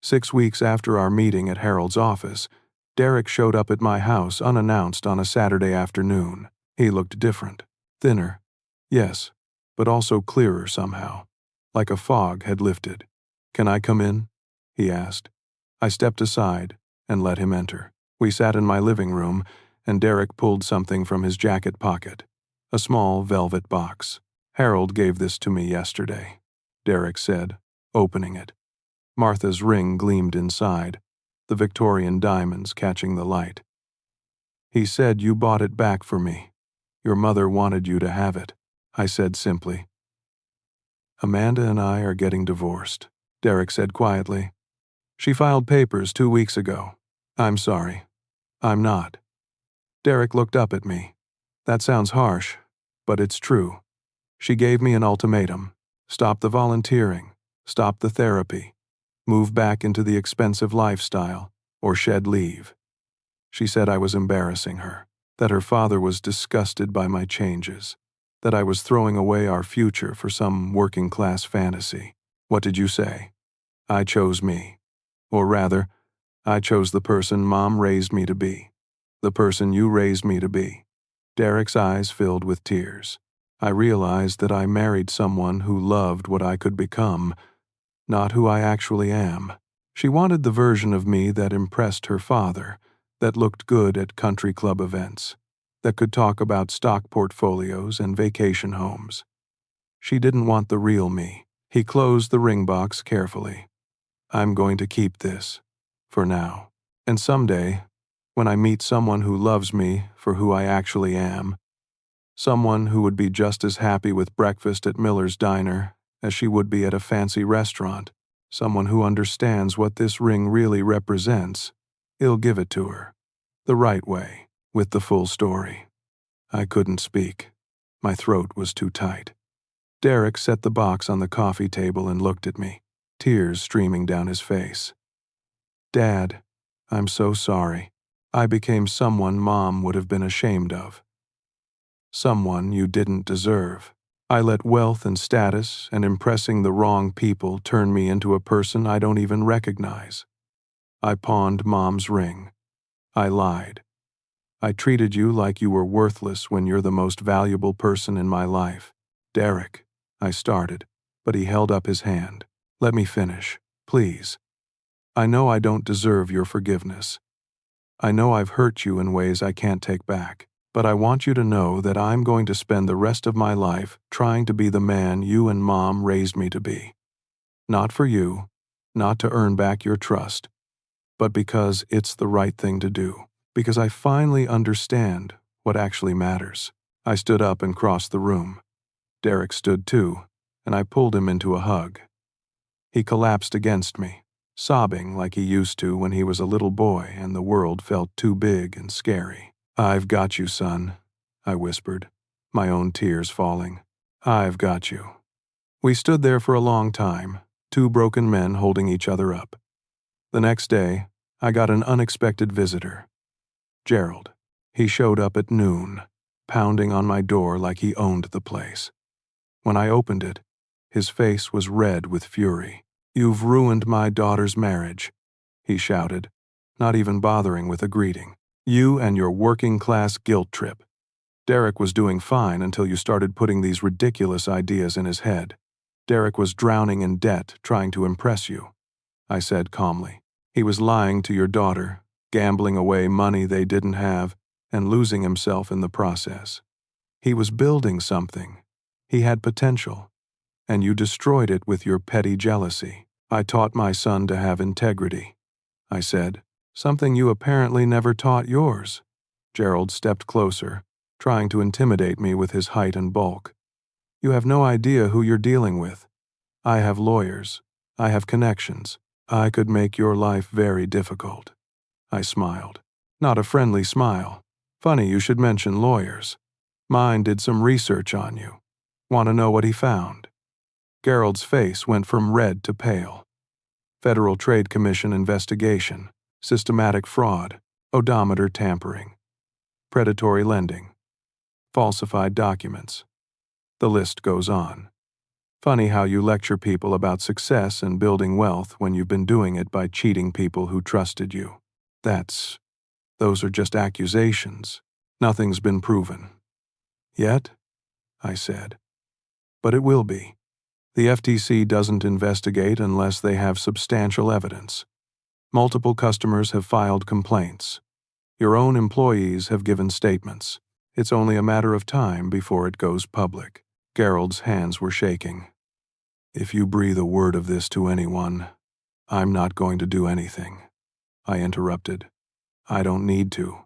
6 weeks after our meeting at Harold's office, Derek showed up at my house unannounced on a Saturday afternoon. He looked different. Thinner, yes, but also clearer somehow, like a fog had lifted. Can I come in? He asked. I stepped aside and let him enter. We sat in my living room, and Derek pulled something from his jacket pocket, a small velvet box. Harold gave this to me yesterday, Derek said, opening it. Martha's ring gleamed inside, the Victorian diamonds catching the light. He said you bought it back for me. Your mother wanted you to have it, I said simply. Amanda and I are getting divorced, Derek said quietly. She filed papers 2 weeks ago. I'm sorry. I'm not. Derek looked up at me. That sounds harsh, but it's true. She gave me an ultimatum. Stop the volunteering. Stop the therapy. Move back into the expensive lifestyle, or shed leave. She said I was embarrassing her, that her father was disgusted by my changes, that I was throwing away our future for some working-class fantasy. What did you say? I chose me. Or rather, I chose the person Mom raised me to be. The person you raised me to be. Derek's eyes filled with tears. I realized that I married someone who loved what I could become, not who I actually am. She wanted the version of me that impressed her father, that looked good at country club events, that could talk about stock portfolios and vacation homes. She didn't want the real me. He closed the ring box carefully. I'm going to keep this, for now. And someday, when I meet someone who loves me for who I actually am, someone who would be just as happy with breakfast at Miller's Diner as she would be at a fancy restaurant, someone who understands what this ring really represents, he'll give it to her. The right way, with the full story. I couldn't speak. My throat was too tight. Derek set the box on the coffee table and looked at me, tears streaming down his face. Dad, I'm so sorry. I became someone Mom would have been ashamed of. Someone you didn't deserve. I let wealth and status and impressing the wrong people turn me into a person I don't even recognize. I pawned Mom's ring. I lied. I treated you like you were worthless when you're the most valuable person in my life. Derek, I started, but he held up his hand. Let me finish, please. I know I don't deserve your forgiveness. I know I've hurt you in ways I can't take back, but I want you to know that I'm going to spend the rest of my life trying to be the man you and Mom raised me to be. Not for you, not to earn back your trust, but because it's the right thing to do, because I finally understand what actually matters. I stood up and crossed the room. Derek stood too, and I pulled him into a hug. He collapsed against me, sobbing like he used to when he was a little boy and the world felt too big and scary. I've got you, son, I whispered, my own tears falling. I've got you. We stood there for a long time, two broken men holding each other up. The next day, I got an unexpected visitor. Gerald. He showed up at noon, pounding on my door like he owned the place. When I opened it, his face was red with fury. You've ruined my daughter's marriage, he shouted, not even bothering with a greeting. You and your working-class guilt trip. Derek was doing fine until you started putting these ridiculous ideas in his head. Derek was drowning in debt trying to impress you, I said calmly. He was lying to your daughter, gambling away money they didn't have, and losing himself in the process. He was building something. He had potential, and you destroyed it with your petty jealousy. I taught my son to have integrity, I said, something you apparently never taught yours. Gerald stepped closer, trying to intimidate me with his height and bulk. You have no idea who you're dealing with. I have lawyers. I have connections. I could make your life very difficult. I smiled. Not a friendly smile. Funny you should mention lawyers. Mine did some research on you. Want to know what he found? Gerald's face went from red to pale. Federal Trade Commission investigation, systematic fraud, odometer tampering, predatory lending, falsified documents. The list goes on. Funny how you lecture people about success and building wealth when you've been doing it by cheating people who trusted you. Those are just accusations. Nothing's been proven. Yet, I said. But it will be. The FTC doesn't investigate unless they have substantial evidence. Multiple customers have filed complaints. Your own employees have given statements. It's only a matter of time before it goes public. Gerald's hands were shaking. If you breathe a word of this to anyone, I'm not going to do anything. I interrupted. I don't need to.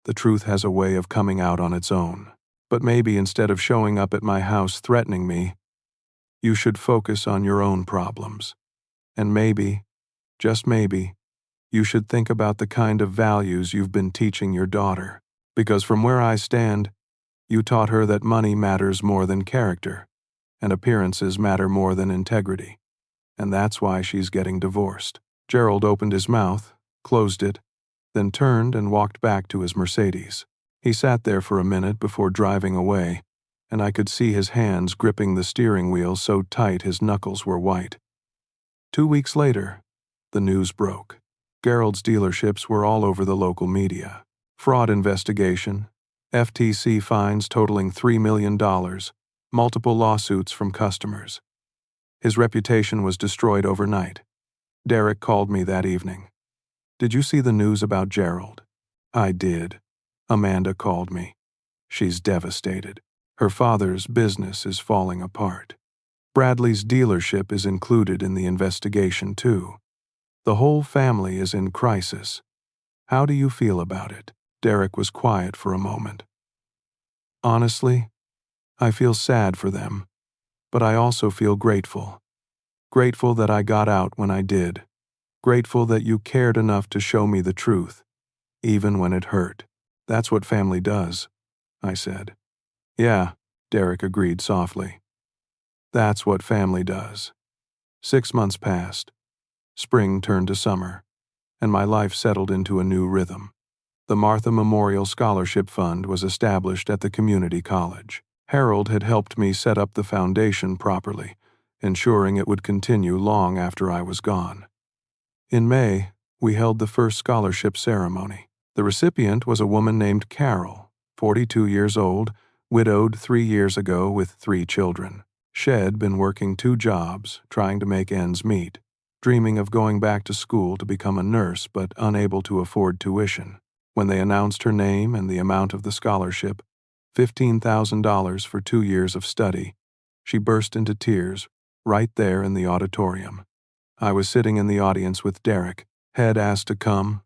The truth has a way of coming out on its own. But maybe instead of showing up at my house threatening me, you should focus on your own problems. And maybe, just maybe, you should think about the kind of values you've been teaching your daughter. Because from where I stand, you taught her that money matters more than character, and appearances matter more than integrity. And that's why she's getting divorced. Gerald opened his mouth, closed it, then turned and walked back to his Mercedes. He sat there for a minute before driving away, and I could see his hands gripping the steering wheel so tight his knuckles were white. 2 weeks later, the news broke. Gerald's dealerships were all over the local media. Fraud investigation, FTC fines totaling $3 million, multiple lawsuits from customers. His reputation was destroyed overnight. Derek called me that evening. Did you see the news about Gerald? I did. Amanda called me. She's devastated. Her father's business is falling apart. Bradley's dealership is included in the investigation, too. The whole family is in crisis. How do you feel about it? Derek was quiet for a moment. Honestly, I feel sad for them, but I also feel grateful. Grateful that I got out when I did. Grateful that you cared enough to show me the truth, even when it hurt. That's what family does, I said. Yeah, Derek agreed softly. That's what family does. 6 months passed. Spring turned to summer, and my life settled into a new rhythm. The Martha Memorial Scholarship Fund was established at the community college. Harold had helped me set up the foundation properly, ensuring it would continue long after I was gone. In May, we held the first scholarship ceremony. The recipient was a woman named Carol, 42 years old, widowed 3 years ago with 3 children. She'd been working 2 jobs, trying to make ends meet, dreaming of going back to school to become a nurse but unable to afford tuition. When they announced her name and the amount of the scholarship, $15,000 for 2 years of study, she burst into tears right there in the auditorium. I was sitting in the audience with Derek, had asked to come,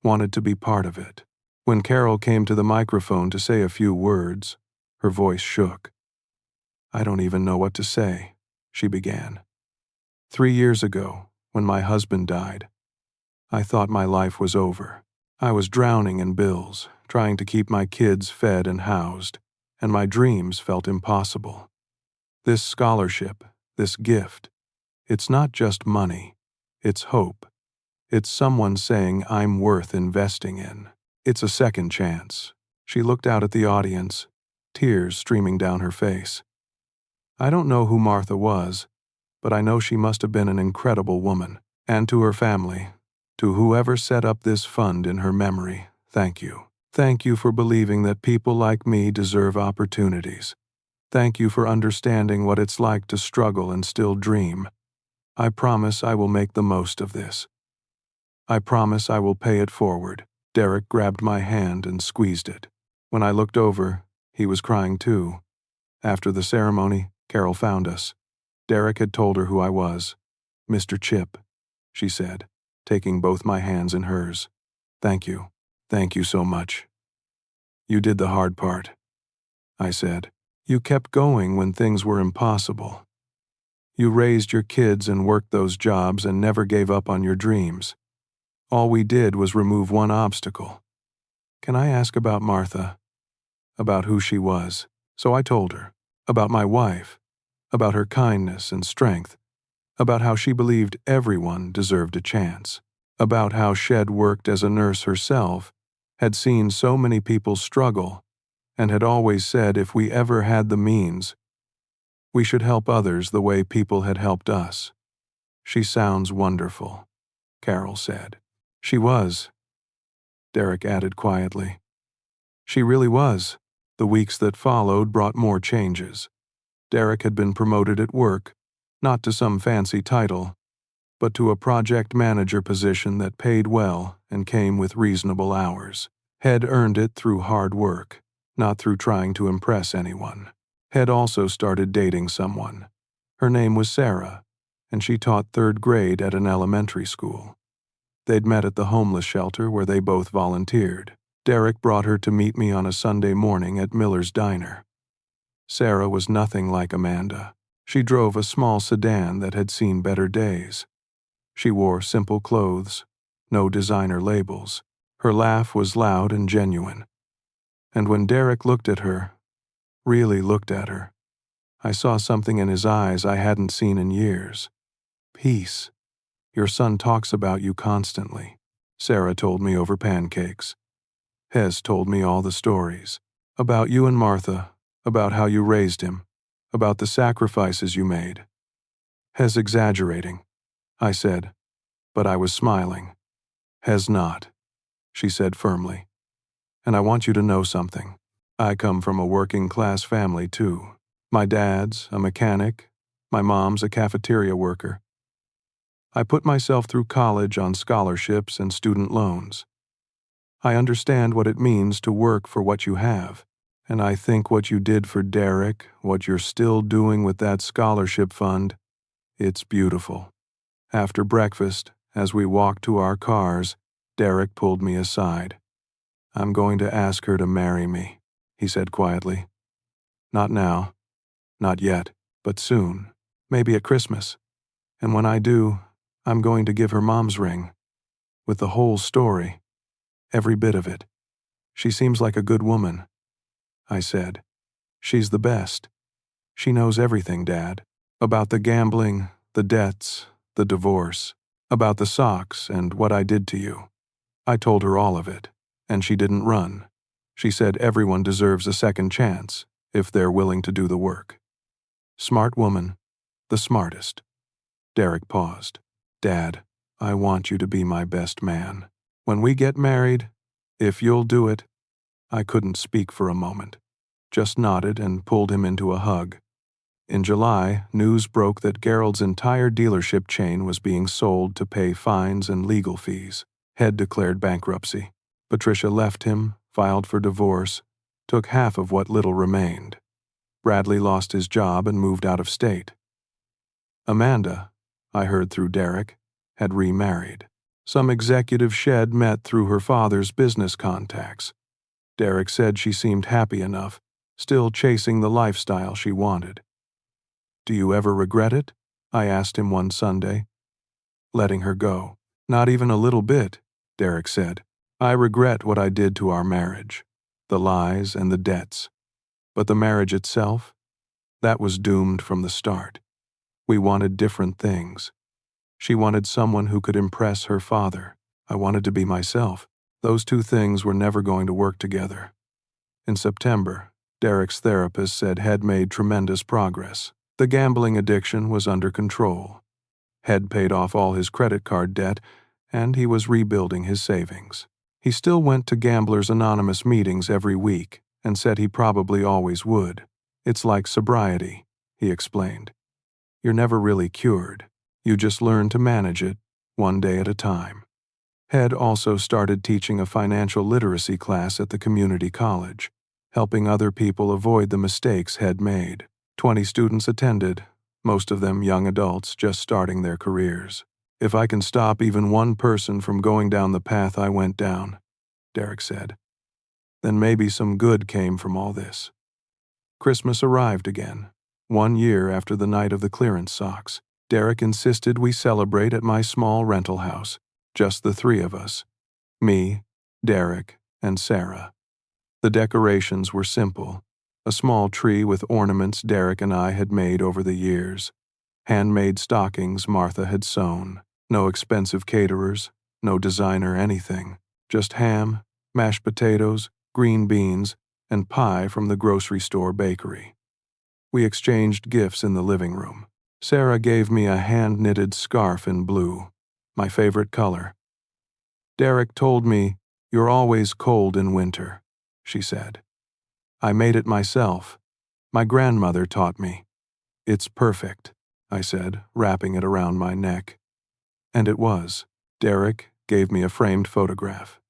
wanted to be part of it. When Carol came to the microphone to say a few words, her voice shook. I don't even know what to say, she began. 3 years ago, when my husband died, I thought my life was over. I was drowning in bills, trying to keep my kids fed and housed, and my dreams felt impossible. This scholarship, this gift, it's not just money, it's hope. It's someone saying I'm worth investing in. It's a second chance. She looked out at the audience, tears streaming down her face. I don't know who Martha was, but I know she must have been an incredible woman. And to her family, to whoever set up this fund in her memory, thank you. Thank you for believing that people like me deserve opportunities. Thank you for understanding what it's like to struggle and still dream. I promise I will make the most of this. I promise I will pay it forward. Derek grabbed my hand and squeezed it. When I looked over, he was crying too. After the ceremony, Carol found us. Derek had told her who I was. Mr. Chip, she said, taking both my hands in hers. Thank you. Thank you so much. You did the hard part, I said. You kept going when things were impossible. You raised your kids and worked those jobs and never gave up on your dreams. All we did was remove one obstacle. Can I ask about Martha? About who she was? So I told her. About my wife. About her kindness and strength. About how she believed everyone deserved a chance. About how she'd worked as a nurse herself, had seen so many people struggle, and had always said if we ever had the means, we should help others the way people had helped us. She sounds wonderful, Carol said. She was, Derek added quietly. She really was. The weeks that followed brought more changes. Derek had been promoted at work, not to some fancy title, but to a project manager position that paid well and came with reasonable hours. Had earned it through hard work, not through trying to impress anyone. Had also started dating someone. Her name was Sarah, and she taught 3rd grade at an elementary school. They'd met at the homeless shelter where they both volunteered. Derek brought her to meet me on a Sunday morning at Miller's Diner. Sarah was nothing like Amanda. She drove a small sedan that had seen better days. She wore simple clothes, no designer labels. Her laugh was loud and genuine. And when Derek looked at her, really looked at her, I saw something in his eyes I hadn't seen in years. Peace. Your son talks about you constantly, Sarah told me over pancakes. Hez told me all the stories. About you and Martha, about how you raised him, about the sacrifices you made. Hez exaggerating, I said, but I was smiling. Hez not, she said firmly. And I want you to know something. I come from a working-class family, too. My dad's a mechanic, my mom's a cafeteria worker. I put myself through college on scholarships and student loans. I understand what it means to work for what you have, and I think what you did for Derek, what you're still doing with that scholarship fund, it's beautiful." After breakfast, as we walked to our cars, Derek pulled me aside. "I'm going to ask her to marry me," he said quietly. "Not now, not yet, but soon, maybe at Christmas. And when I do, I'm going to give her mom's ring, with the whole story, every bit of it. She seems like a good woman," I said. "She's the best. She knows everything, Dad. About the gambling, the debts, the divorce, about the socks and what I did to you. I told her all of it, and she didn't run. She said everyone deserves a second chance if they're willing to do the work. Smart woman, the smartest." Derek paused. "Dad, I want you to be my best man. When we get married, if you'll do it." I couldn't speak for a moment, just nodded and pulled him into a hug. In July, news broke that Gerald's entire dealership chain was being sold to pay fines and legal fees. Head declared bankruptcy. Patricia left him, filed for divorce, took half of what little remained. Bradley lost his job and moved out of state. Amanda, I heard through Derek, had remarried. Some executive Shed met through her father's business contacts. Derek said she seemed happy enough, still chasing the lifestyle she wanted. "Do you ever regret it?" I asked him one Sunday. "Letting her go. Not even a little bit," Derek said. "I regret what I did to our marriage, the lies and the debts. But the marriage itself, that was doomed from the start. We wanted different things. She wanted someone who could impress her father. I wanted to be myself. Those two things were never going to work together." In September, Derek's therapist said Head made tremendous progress. The gambling addiction was under control. Head paid off all his credit card debt, and he was rebuilding his savings. He still went to Gamblers Anonymous meetings every week and said he probably always would. "It's like sobriety," he explained. "You're never really cured. You just learn to manage it, one day at a time." Head also started teaching a financial literacy class at the community college, helping other people avoid the mistakes Head made. 20 students attended, most of them young adults just starting their careers. "If I can stop even one person from going down the path I went down," Derek said, "then maybe some good came from all this." Christmas arrived again, 1 year after the night of the clearance socks. Derek insisted we celebrate at my small rental house, just the three of us, me, Derek, and Sarah. The decorations were simple, a small tree with ornaments Derek and I had made over the years, handmade stockings Martha had sewn, no expensive caterers, no designer anything, just ham, mashed potatoes, green beans, and pie from the grocery store bakery. We exchanged gifts in the living room. Sarah gave me a hand-knitted scarf in blue, my favorite color. "Derek told me, 'You're always cold in winter,'" she said. "I made it myself. My grandmother taught me." "It's perfect," I said, wrapping it around my neck. And it was. Derek gave me a framed photograph.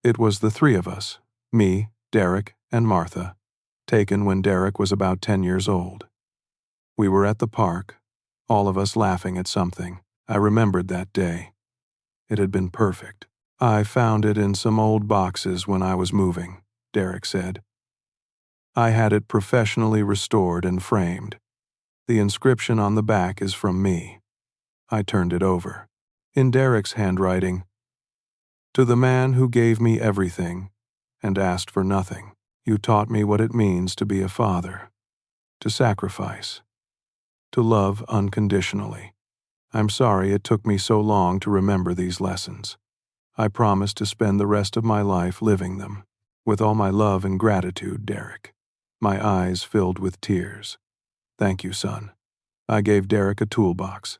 It was the three of us, me, Derek, and Martha, taken when Derek was about 10 years old. We were at the park, all of us laughing at something. I remembered that day. It had been perfect. "I found it in some old boxes when I was moving," Derek said. "I had it professionally restored and framed. The inscription on the back is from me." I turned it over. In Derek's handwriting, "To the man who gave me everything and asked for nothing, you taught me what it means to be a father, to sacrifice, to love unconditionally. I'm sorry it took me so long to remember these lessons. I promise to spend the rest of my life living them. With all my love and gratitude, Derek." My eyes filled with tears. "Thank you, son." I gave Derek a toolbox,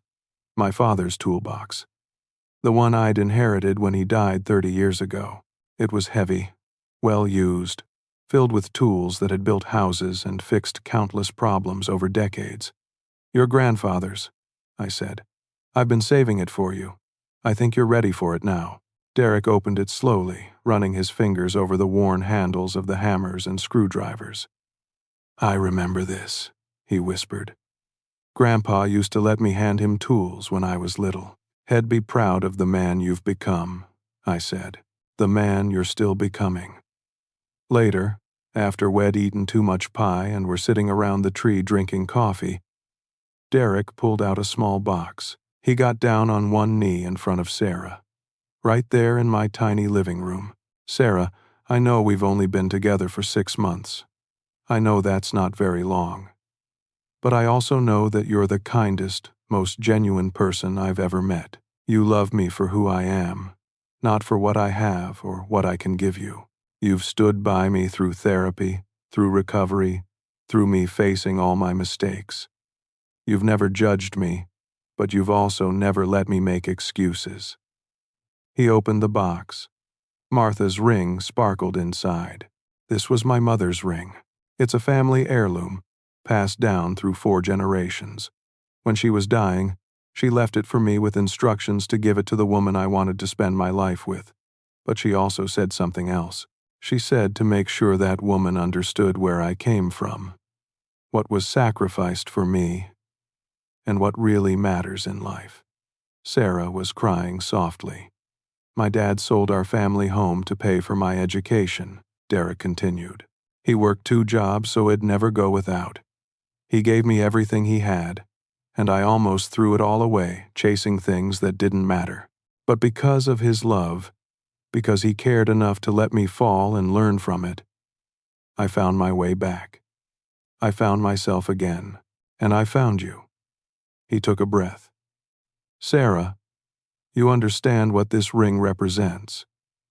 my father's toolbox, the one I'd inherited when he died 30 years ago. It was heavy, well used, filled with tools that had built houses and fixed countless problems over decades. "Your grandfather's," I said. I've been saving it for you. I think you're ready for it now. Derek opened it slowly, running his fingers over the worn handles of the hammers and screwdrivers. I remember this, he whispered. Grandpa used to let me hand him tools when I was little. He'd be proud of the man you've become, I said. The man you're still becoming. Later, after we'd eaten too much pie and were sitting around the tree drinking coffee, Derek pulled out a small box. He got down on one knee in front of Sarah. Right there in my tiny living room. Sarah, I know we've only been together for 6 months. I know that's not very long. But I also know that you're the kindest, most genuine person I've ever met. You love me for who I am, not for what I have or what I can give you. You've stood by me through therapy, through recovery, through me facing all my mistakes. You've never judged me, but you've also never let me make excuses. He opened the box. Martha's ring sparkled inside. This was my mother's ring. It's a family heirloom, passed down through 4 generations. When she was dying, she left it for me with instructions to give it to the woman I wanted to spend my life with. But she also said something else. She said to make sure that woman understood where I came from, what was sacrificed for me, and what really matters in life. Sarah was crying softly. My dad sold our family home to pay for my education, Derek continued. He worked 2 jobs so it'd never go without. He gave me everything he had, and I almost threw it all away, chasing things that didn't matter. But because of his love, because he cared enough to let me fall and learn from it, I found my way back. I found myself again, and I found you. He took a breath. Sarah, you understand what this ring represents.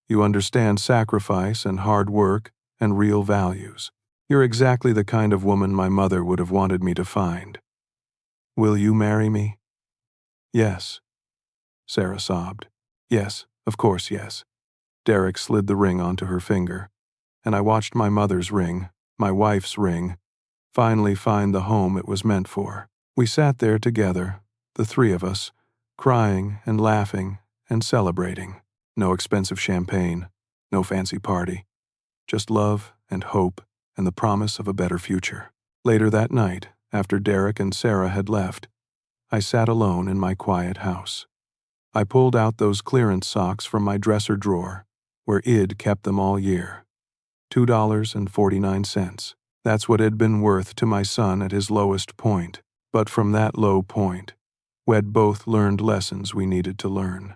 You understand sacrifice and hard work and real values. You're exactly the kind of woman my mother would have wanted me to find. Will you marry me? Yes, Sarah sobbed. Yes, of course, yes. Derek slid the ring onto her finger, and I watched my mother's ring, my wife's ring, finally find the home it was meant for. We sat there together, the 3 of us, crying and laughing and celebrating. No expensive champagne, no fancy party, just love and hope and the promise of a better future. Later that night, after Derek and Sarah had left, I sat alone in my quiet house. I pulled out those clearance socks from my dresser drawer, where Id kept them all year. $2.49. That's what it'd been worth to my son at his lowest point. But from that low point, we'd both learned lessons we needed to learn.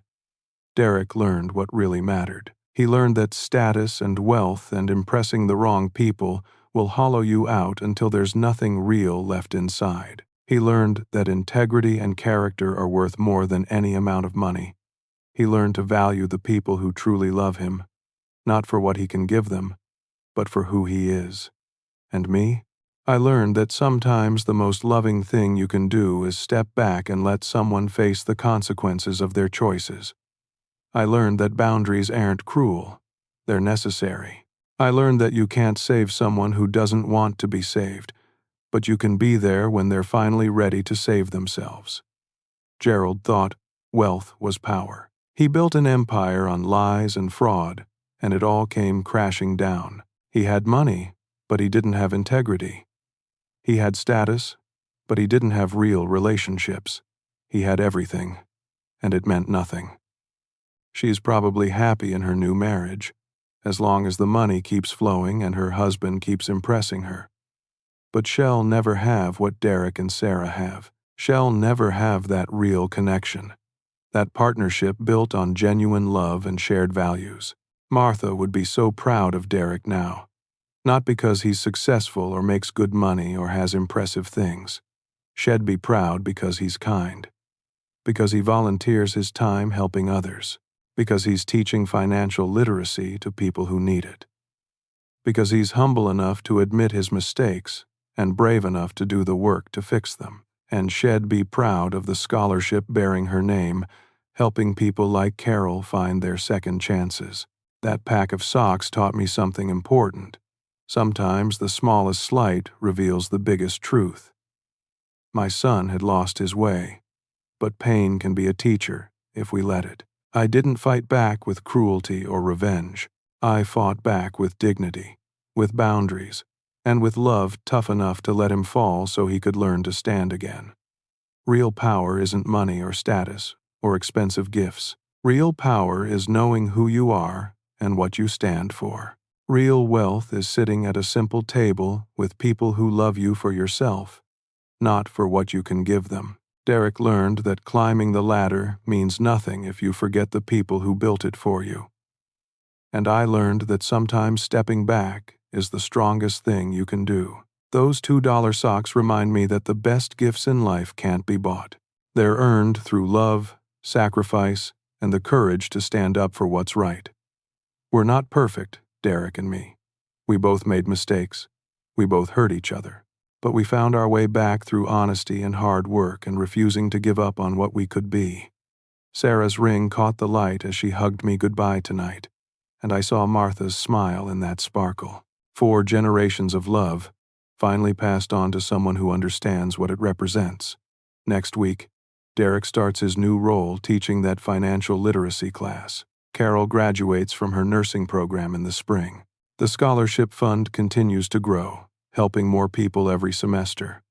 Derek learned what really mattered. He learned that status and wealth and impressing the wrong people will hollow you out until there's nothing real left inside. He learned that integrity and character are worth more than any amount of money. He learned to value the people who truly love him, not for what he can give them, but for who he is. And me? I learned that sometimes the most loving thing you can do is step back and let someone face the consequences of their choices. I learned that boundaries aren't cruel, they're necessary. I learned that you can't save someone who doesn't want to be saved, but you can be there when they're finally ready to save themselves. Gerald thought wealth was power. He built an empire on lies and fraud, and it all came crashing down. He had money, but he didn't have integrity. He had status, but he didn't have real relationships. He had everything, and it meant nothing. She's probably happy in her new marriage, as long as the money keeps flowing and her husband keeps impressing her. But she'll never have what Derek and Sarah have. She'll never have that real connection, that partnership built on genuine love and shared values. Martha would be so proud of Derek now, not because he's successful or makes good money or has impressive things. She'd be proud because he's kind, because he volunteers his time helping others, because he's teaching financial literacy to people who need it, because he's humble enough to admit his mistakes and brave enough to do the work to fix them. And she'd be proud of the scholarship bearing her name, helping people like Carol find their second chances. That pack of socks taught me something important. Sometimes the smallest slight reveals the biggest truth. My son had lost his way. but pain can be a teacher if we let it. I didn't fight back with cruelty or revenge. I fought back with dignity, with boundaries, and with love tough enough to let him fall so he could learn to stand again. Real power isn't money or status or expensive gifts. Real power is knowing who you are and what you stand for. Real wealth is sitting at a simple table with people who love you for yourself, not for what you can give them. Derek learned that climbing the ladder means nothing if you forget the people who built it for you. And I learned that sometimes stepping back is the strongest thing you can do. Those $2 socks remind me that the best gifts in life can't be bought. They're earned through love, sacrifice, and the courage to stand up for what's right. We're not perfect, Derek and me. We both made mistakes. We both hurt each other. But we found our way back through honesty and hard work and refusing to give up on what we could be. Sarah's ring caught the light as she hugged me goodbye tonight, and I saw Martha's smile in that sparkle. 4 generations of love, finally passed on to someone who understands what it represents. Next week, Derek starts his new role teaching that financial literacy class. Carol graduates from her nursing program in the spring. The scholarship fund continues to grow, helping more people every semester.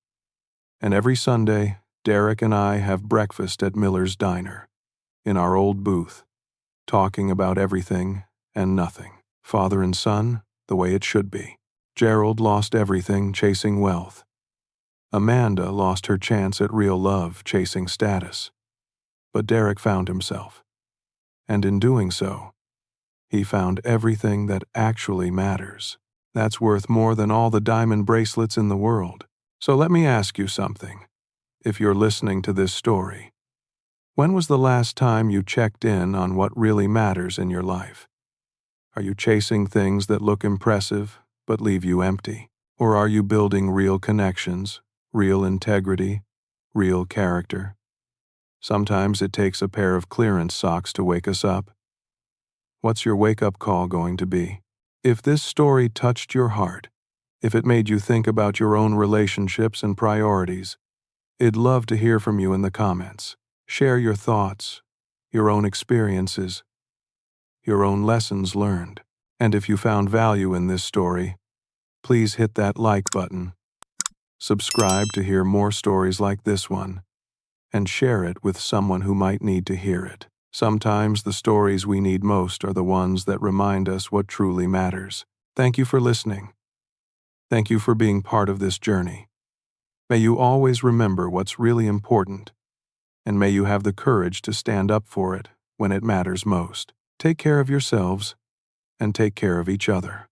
And every Sunday, Derek and I have breakfast at Miller's Diner, in our old booth, talking about everything and nothing. Father and son, the way it should be. Gerald lost everything chasing wealth. Amanda lost her chance at real love chasing status. But Derek found himself. And in doing so, he found everything that actually matters. That's worth more than all the diamond bracelets in the world. So let me ask you something. If you're listening to this story, when was the last time you checked in on what really matters in your life? Are you chasing things that look impressive but leave you empty? Or are you building real connections, real integrity, real character? Sometimes it takes a pair of clearance socks to wake us up. What's your wake-up call going to be? If this story touched your heart, if it made you think about your own relationships and priorities, I'd love to hear from you in the comments. Share your thoughts, your own experiences, your own lessons learned. And if you found value in this story, please hit that like button, subscribe to hear more stories like this one, and share it with someone who might need to hear it. Sometimes the stories we need most are the ones that remind us what truly matters. Thank you for listening. Thank you for being part of this journey. May you always remember what's really important, and may you have the courage to stand up for it when it matters most. Take care of yourselves, and take care of each other.